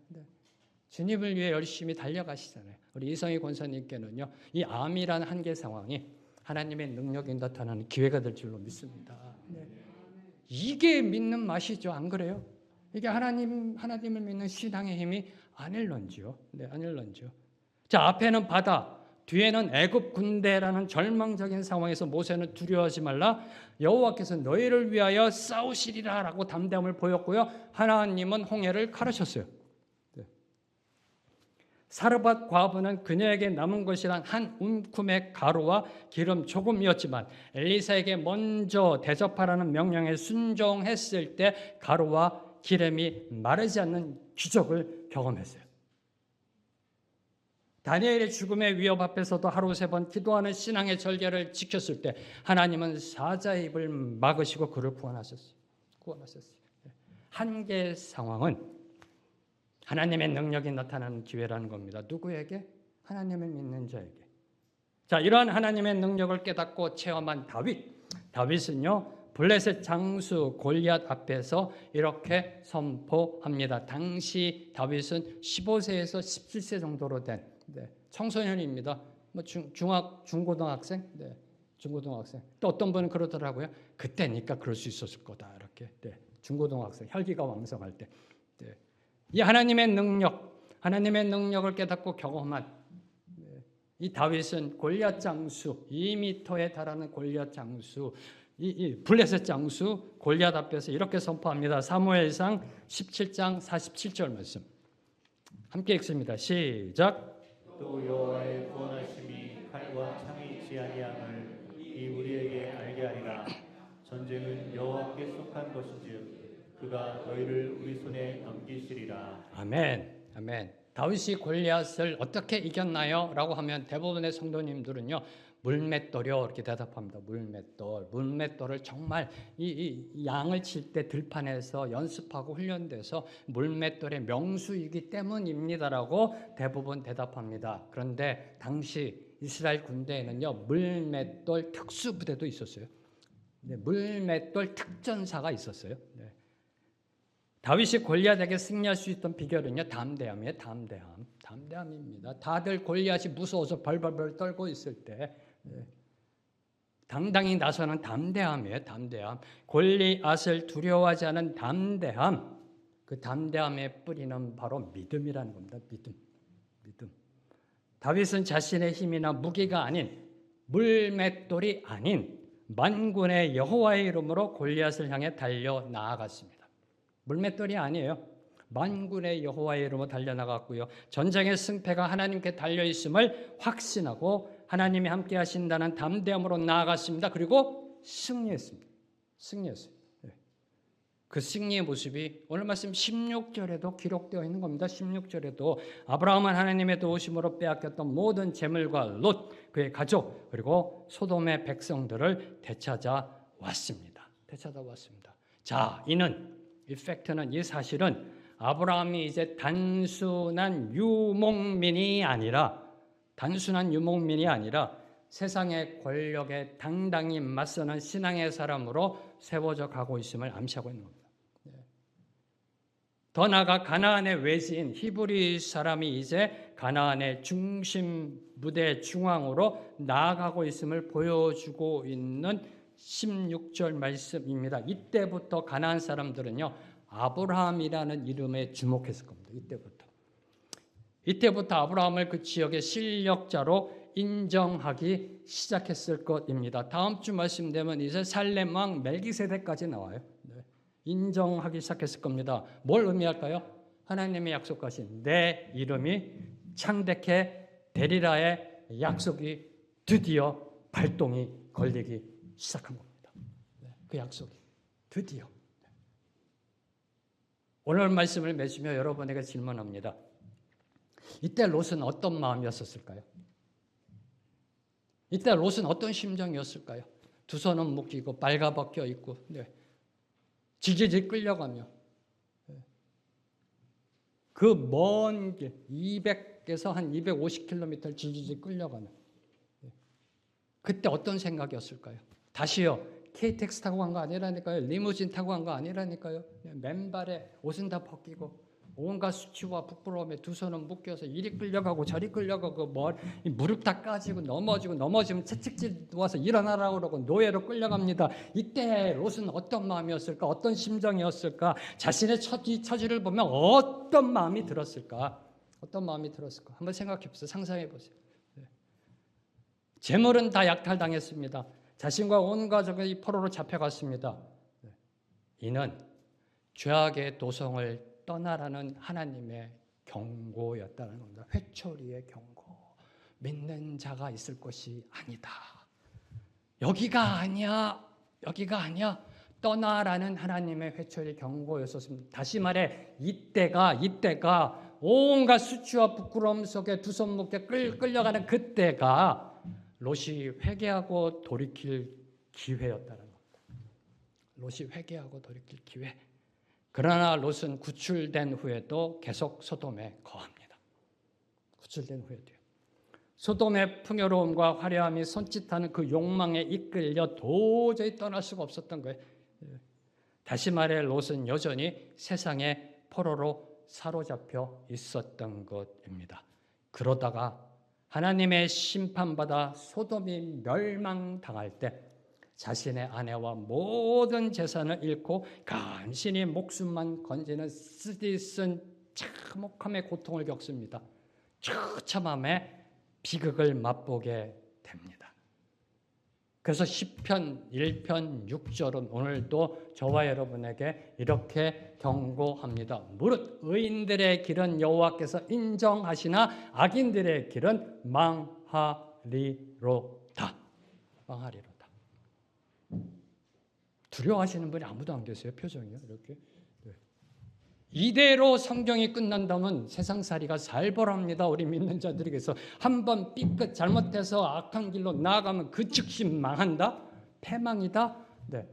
주님을 위해 열심히 달려가시잖아요. 우리 이성희 권사님께는요, 이 암이란 한계 상황이 하나님의 능력이 나타나는 기회가 될 줄로 믿습니다. 이게 믿는 맛이죠. 안 그래요? 이게 하나님을 믿는 신앙의 힘이 아닐런지요. 네, 아닐런지요. 자, 앞에는 바다, 뒤에는 애굽 군대라는 절망적인 상황에서 모세는 두려워하지 말라. 여호와께서 너희를 위하여 싸우시리라라고 담대함을 보였고요. 하나님은 홍해를 가르쳤어요. 네. 사르밧 과부는 그녀에게 남은 것이란 한 움큼의 가루와 기름 조금이었지만 엘리사에게 먼저 대접하라는 명령에 순종했을 때 가루와 기름이 마르지 않는 기적을 경험했어요. 다니엘의 죽음의 위협 앞에서도 하루 3번 기도하는 신앙의 절개를 지켰을 때 하나님은 사자의 입을 막으시고 그를 구원하셨어요. 한계의 상황은 하나님의 능력이 나타나는 기회라는 겁니다. 누구에게? 하나님을 믿는 자에게. 자, 이러한 하나님의 능력을 깨닫고 체험한 다윗은요, 블레셋 장수 골리앗 앞에서 이렇게 선포합니다. 당시 다윗은 15세에서 17세 정도로 된 청소년입니다. 뭐 중고등학생, 중고등학생. 또 어떤 분은 그러더라고요. 그때니까 그럴 수 있었을 거다. 이렇게 중고등학생, 혈기가 왕성할 때. 이 하나님의 능력을 깨닫고 경험한 이 다윗은 골리앗 장수, 2m에 달하는 골리앗 장수, 이 블레셋 장수 골리앗 앞에서 이렇게 선포합니다. 사무엘상 17장 47절 말씀. 함께 읽습니다. 시작. 또 여호와의 구원하심이 칼과 창이 있지 아니함을 이 우리에게 알게 하리라. 전쟁은 여호와께 속한 것인즉 그가 너희를 우리 손에 넘기시리라. 아멘. 다윗이 골리앗을 어떻게 이겼나요? 라고 하면 대부분의 성도님들은요, 물맷돌이요 이렇게 대답합니다. 물맷돌을 정말 이 양을 칠 때 들판에서 연습하고 훈련돼서 물맷돌의 명수이기 때문입니다라고 대부분 대답합니다. 그런데 당시 이스라엘 군대에는요, 물맷돌 특수부대도 있었어요. 물맷돌 특전사가 있었어요. 다윗이 골리앗에게 승리할 수 있던 비결은요, 담대함입니다. 다들 골리앗이 무서워서 벌벌벌 떨고 있을 때 당당히 나서는 담대함이에요. 골리앗을 두려워하지 않은 담대함. 그 담대함의 뿌리는 바로 믿음이라는 겁니다. 믿음. 다윗은 자신의 힘이나 무기가 아닌, 물맷돌이 아닌 만군의 여호와의 이름으로 골리앗을 향해 달려 나아갔습니다. 물맷돌이 아니에요. 만군의 여호와의 이름으로 달려나갔고요. 전쟁의 승패가 하나님께 달려있음을 확신하고 하나님이 함께 하신다는 담대함으로 나아갔습니다. 그리고 승리했어요. 그 승리의 모습이 오늘 말씀 16절에도 기록되어 있는 겁니다. 16절에도 아브라함은 하나님의 도우심으로 빼앗겼던 모든 재물과 롯, 그의 가족, 그리고 소돔의 백성들을 되찾아왔습니다. 자, 이 팩트는, 이 사실은 아브라함이 이제 단순한 유목민이 아니라 세상의 권력에 당당히 맞서는 신앙의 사람으로 세워져 가고 있음을 암시하고 있는 겁니다. 더 나아가 가나안의 외지인 히브리 사람이 이제 가나안의 중심 무대 중앙으로 나아가고 있음을 보여주고 있는 16절 말씀입니다. 이때부터 가나안 사람들은요, 아브라함이라는 이름에 주목했을 겁니다. 이때부터 아브라함을 그 지역의 실력자로 인정하기 시작했을 것입니다. 다음 주 말씀 되면 이제 살렘 왕 멜기세덱까지 나와요. 인정하기 시작했을 겁니다. 뭘 의미할까요? 하나님의 약속하신 내 이름이 창대케 되리라의 약속이 드디어 발동이 걸리기 시작한 겁니다. 그 약속이 드디어. 오늘 말씀을 맺으며 여러분에게 질문합니다. 이때 롯은 어떤 마음이었을까요? 이때 롯은 어떤 심정이었을까요? 두 손은 묶이고 빨가벗겨 있고 질질 끌려가며 그 먼 길 200에서 한 250km 질질 끌려가는 그때 어떤 생각이었을까요? 다시요. KTX 타고 간 거 아니라니까요. 리무진 타고 간 거 아니라니까요. 맨발에 옷은 다 벗기고 온갖 수치와 부끄러움에 두 손은 묶여서 이리 끌려가고 저리 끌려가고 무릎 다 까지고 넘어지면 채찍질 와서 일어나라고 그러고 노예로 끌려갑니다. 이때 롯은 어떤 마음이었을까? 어떤 심정이었을까? 자신의 처지를 보면 어떤 마음이 들었을까? 어떤 마음이 들었을까? 한번 생각해 보세요. 상상해 보세요. 재물은 다 약탈당했습니다. 자신과 온 가족이 포로로 잡혀갔습니다. 이는 죄악의 도성을 떠나라는 하나님의 경고였다는 겁니다. 회초리의 경고. 믿는 자가 있을 것이 아니다. 여기가 아니야. 떠나라는 하나님의 회초리 경고였었습니다. 다시 말해 이때가 온갖 수치와 부끄러움 속에 두 손 묶여 끌려가는 그때가 롯이 회개하고 돌이킬 기회였다는 겁니다. 롯이 회개하고 돌이킬 기회. 그러나 롯은 구출된 후에도 계속 소돔에 거합니다. 구출된 후에도요. 소돔의 풍요로움과 화려함이 손짓하는 그 욕망에 이끌려 도저히 떠날 수가 없었던 거예요. 다시 말해 롯은 여전히 세상의 포로로 사로잡혀 있었던 것입니다. 그러다가 하나님의 심판받아 소돔이 멸망당할 때 자신의 아내와 모든 재산을 잃고 간신히 목숨만 건지는 쓰디쓴 참혹함의 고통을 겪습니다. 처참함의 비극을 맛보게 됩니다. 그래서 시편 1편 6절은 오늘도 저와 여러분에게 이렇게 경고합니다. 무릇 의인들의 길은 여호와께서 인정하시나 악인들의 길은 망하리로다. 망하리로다. 두려워하시는 분이 아무도 안 계세요. 표정이요. 이렇게. 네. 이대로 성경이 끝난다면 세상살이가 살벌합니다. 우리 믿는 자들에게서 한번 삐끗 잘못해서 악한 길로 나아가면 그 즉시 망한다? 패망이다? 네.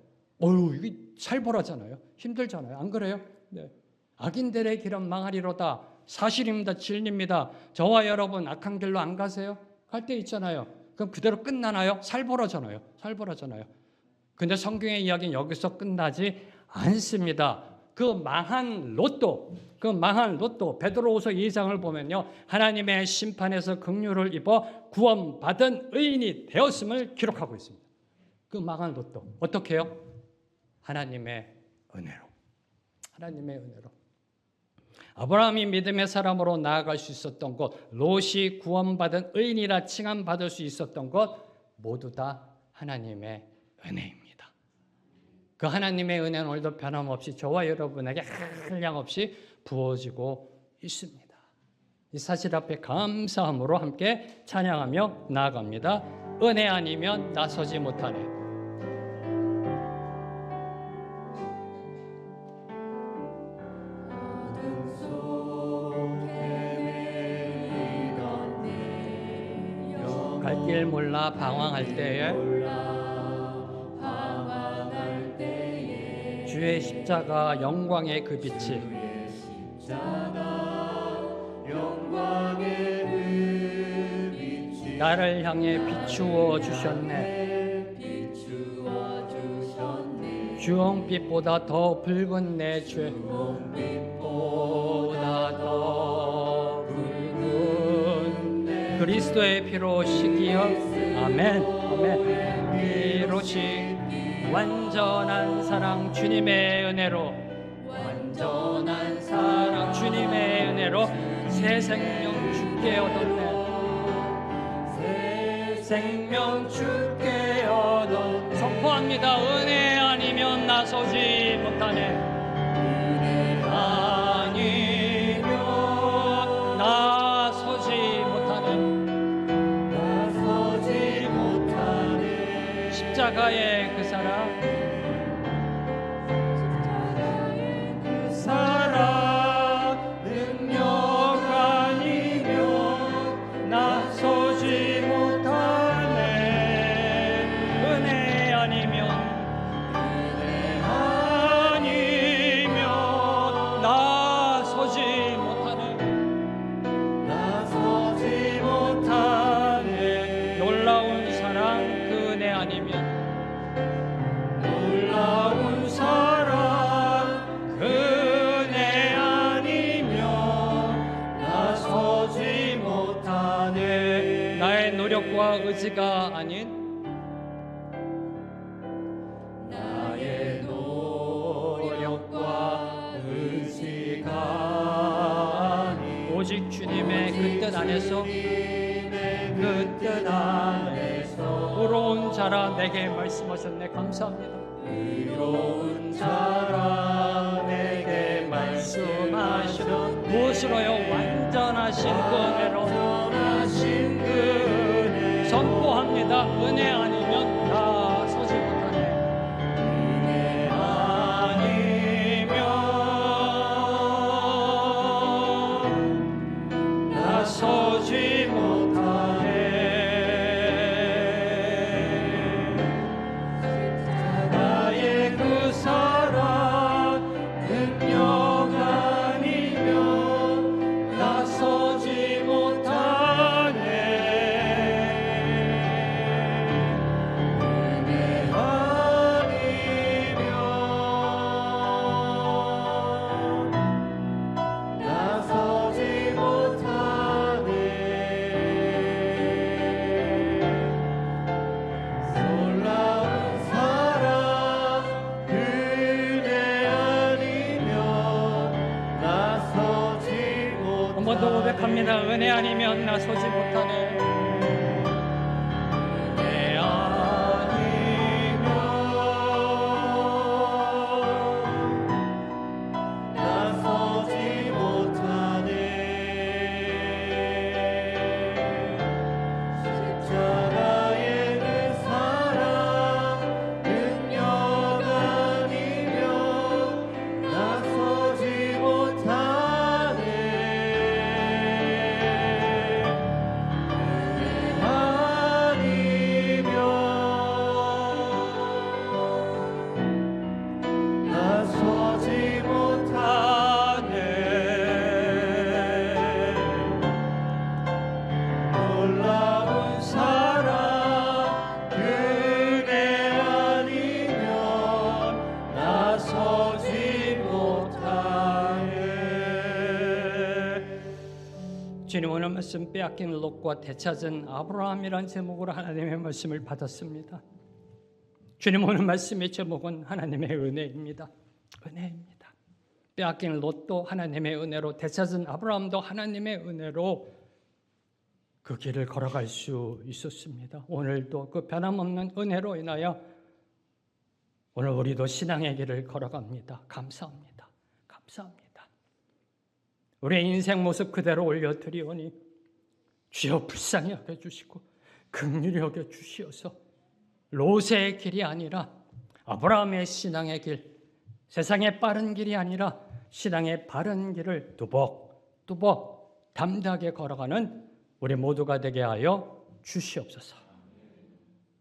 이게 살벌하잖아요. 힘들잖아요. 안 그래요? 네. 악인들의 길은 망하리로다. 사실입니다. 진리입니다. 저와 여러분 악한 길로 안 가세요? 갈 때 있잖아요. 그럼 그대로 끝나나요? 살벌하잖아요. 근데 성경의 이야기는 여기서 끝나지 않습니다. 그 망한 롯도 베드로후서 2장을 보면요. 하나님의 심판에서 긍휼을 입어 구원받은 의인이 되었음을 기록하고 있습니다. 그 망한 롯도 어떻게 해요? 하나님의 은혜로. 아브라함이 믿음의 사람으로 나아갈 수 있었던 것, 롯이 구원받은 의인이라 칭함받을 수 있었던 것 모두 다 하나님의 은혜입니다. 그 하나님의 은혜는 오늘도 변함없이 저와 여러분에게 한량없이 부어지고 있습니다. 이 사실 앞에 감사함으로 함께 찬양하며 나아갑니다. 은혜 아니면 나서지 못하네. 갈 길 몰라 방황할 때에 주의 십자가 영광의 그 빛이 나를 향해 비추어 주셨네. 주홍빛보다 더 붉은 내 죄, 주홍빛보다 더 붉은 그리스도의 피로 씻기어 아멘. 이로시 완전한 사랑 주님의 은혜로 새 생명 주께 얻었네. 새 생명 주께 얻었네. 선포합니다. 은혜 아니면 나서지 못하네. 은혜 아니면 나서지 못하네. 십자가의 그 사랑 능력 아니면 나서지 못하네. 은혜 아니면 나서지 못하네. 놀라운 사랑 그 은혜 아니면 노력과 의지가 아닌 나의 노력과 의지가 아닌 오직 주님의 그 뜻 안에서 그 뜻 안에서 의로운 자라 내게 말씀하셨네. 감사합니다. 의로운 자라 내게 말씀하셨네. 무엇으로요? 완전하신 그 은혜로 완전하신 그 은혜 선포합니다. 은혜 아니면 나 서지 못하네. 은혜 아니면 나서지 못하네. 나의 그 사랑 능력 아니면 나서지 못하네. 은혜 아니면 나서지 못하네. 놀라운 사랑 은혜 아니면 나서지 못하네. 한 번 더 고백합니다. 은혜 아니면 나 서지 못하네. 은혜 아니면 나서지 못하네. 십자가의 그 사랑 능력 아니면 나서지 못하네. 은혜 아니면 나서지 못하네. 놀라운 사랑 은혜 아니면 나서지 못하네. 주님 오늘 말씀 빼앗긴 롯과 되찾은 아브라함이란 제목으로 하나님의 말씀을 받았습니다. 주님 오늘 말씀의 제목은 하나님의 은혜입니다. 은혜입니다. 빼앗긴 롯도 하나님의 은혜로, 되찾은 아브라함도 하나님의 은혜로 그 길을 걸어갈 수 있었습니다. 오늘도 그 변함없는 은혜로 인하여 오늘 우리도 신앙의 길을 걸어갑니다. 감사합니다. 감사합니다. 우리의 인생 모습 그대로 올려드리오니 주여 불쌍히 여겨주시고 긍휼히 여겨주시어서 롯의 길이 아니라 아브라함의 신앙의 길, 세상의 빠른 길이 아니라 신앙의 바른 길을 뚜벅뚜벅 담대하게 걸어가는 우리 모두가 되게 하여 주시옵소서.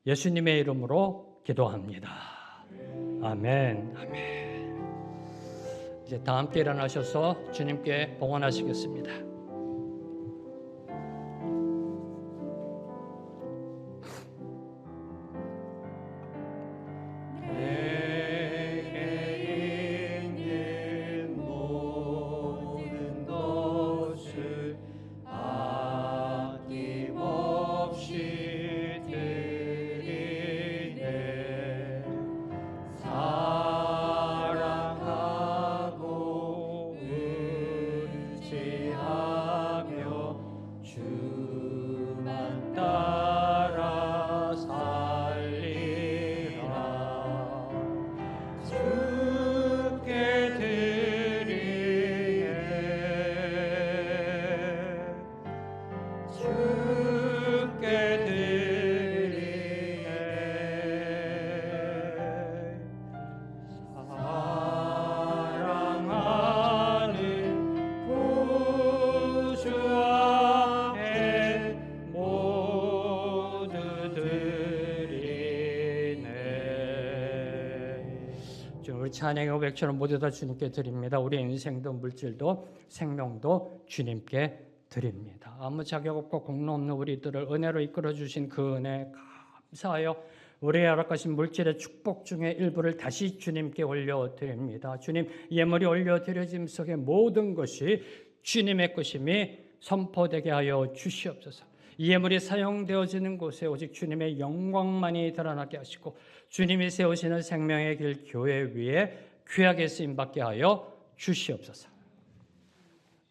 예수님의 이름으로 기도합니다. 아멘. 아멘. 이제 다 함께 일어나셔서 주님께 봉헌하시겠습니다. 찬양의 고백처럼 모두 다 주님께 드립니다. 우리 인생도 물질도 생명도 주님께 드립니다. 아무 자격 없고 공로 없는 우리들을 은혜로 이끌어 주신 그 은혜 감사하여 우리의 허락하신 물질의 축복 중에 일부를 다시 주님께 올려드립니다. 주님, 예물이 올려드려짐 속에 모든 것이 주님의 것임이 선포되게 하여 주시옵소서. 이 예물이 사용되어지는 곳에 오직 주님의 영광만이 드러나게 하시고 주님이 세우시는 생명의 길 교회 위에 귀하게 쓰임받게 하여 주시옵소서.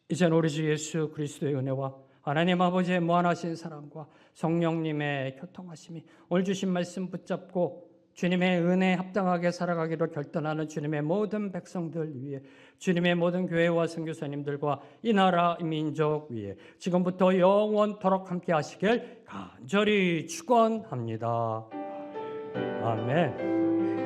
이제는 우리 주 예수 그리스도의 은혜와 하나님 아버지의 무한하신 사랑과 성령님의 교통하심이 오늘 주신 말씀 붙잡고 주님의 은혜에 합당하게 살아가기로 결단하는 주님의 모든 백성들 위해, 주님의 모든 교회와 선교사님들과 이 나라 이 민족 위에 지금부터 영원토록 함께 하시길 간절히 축원합니다. 아멘.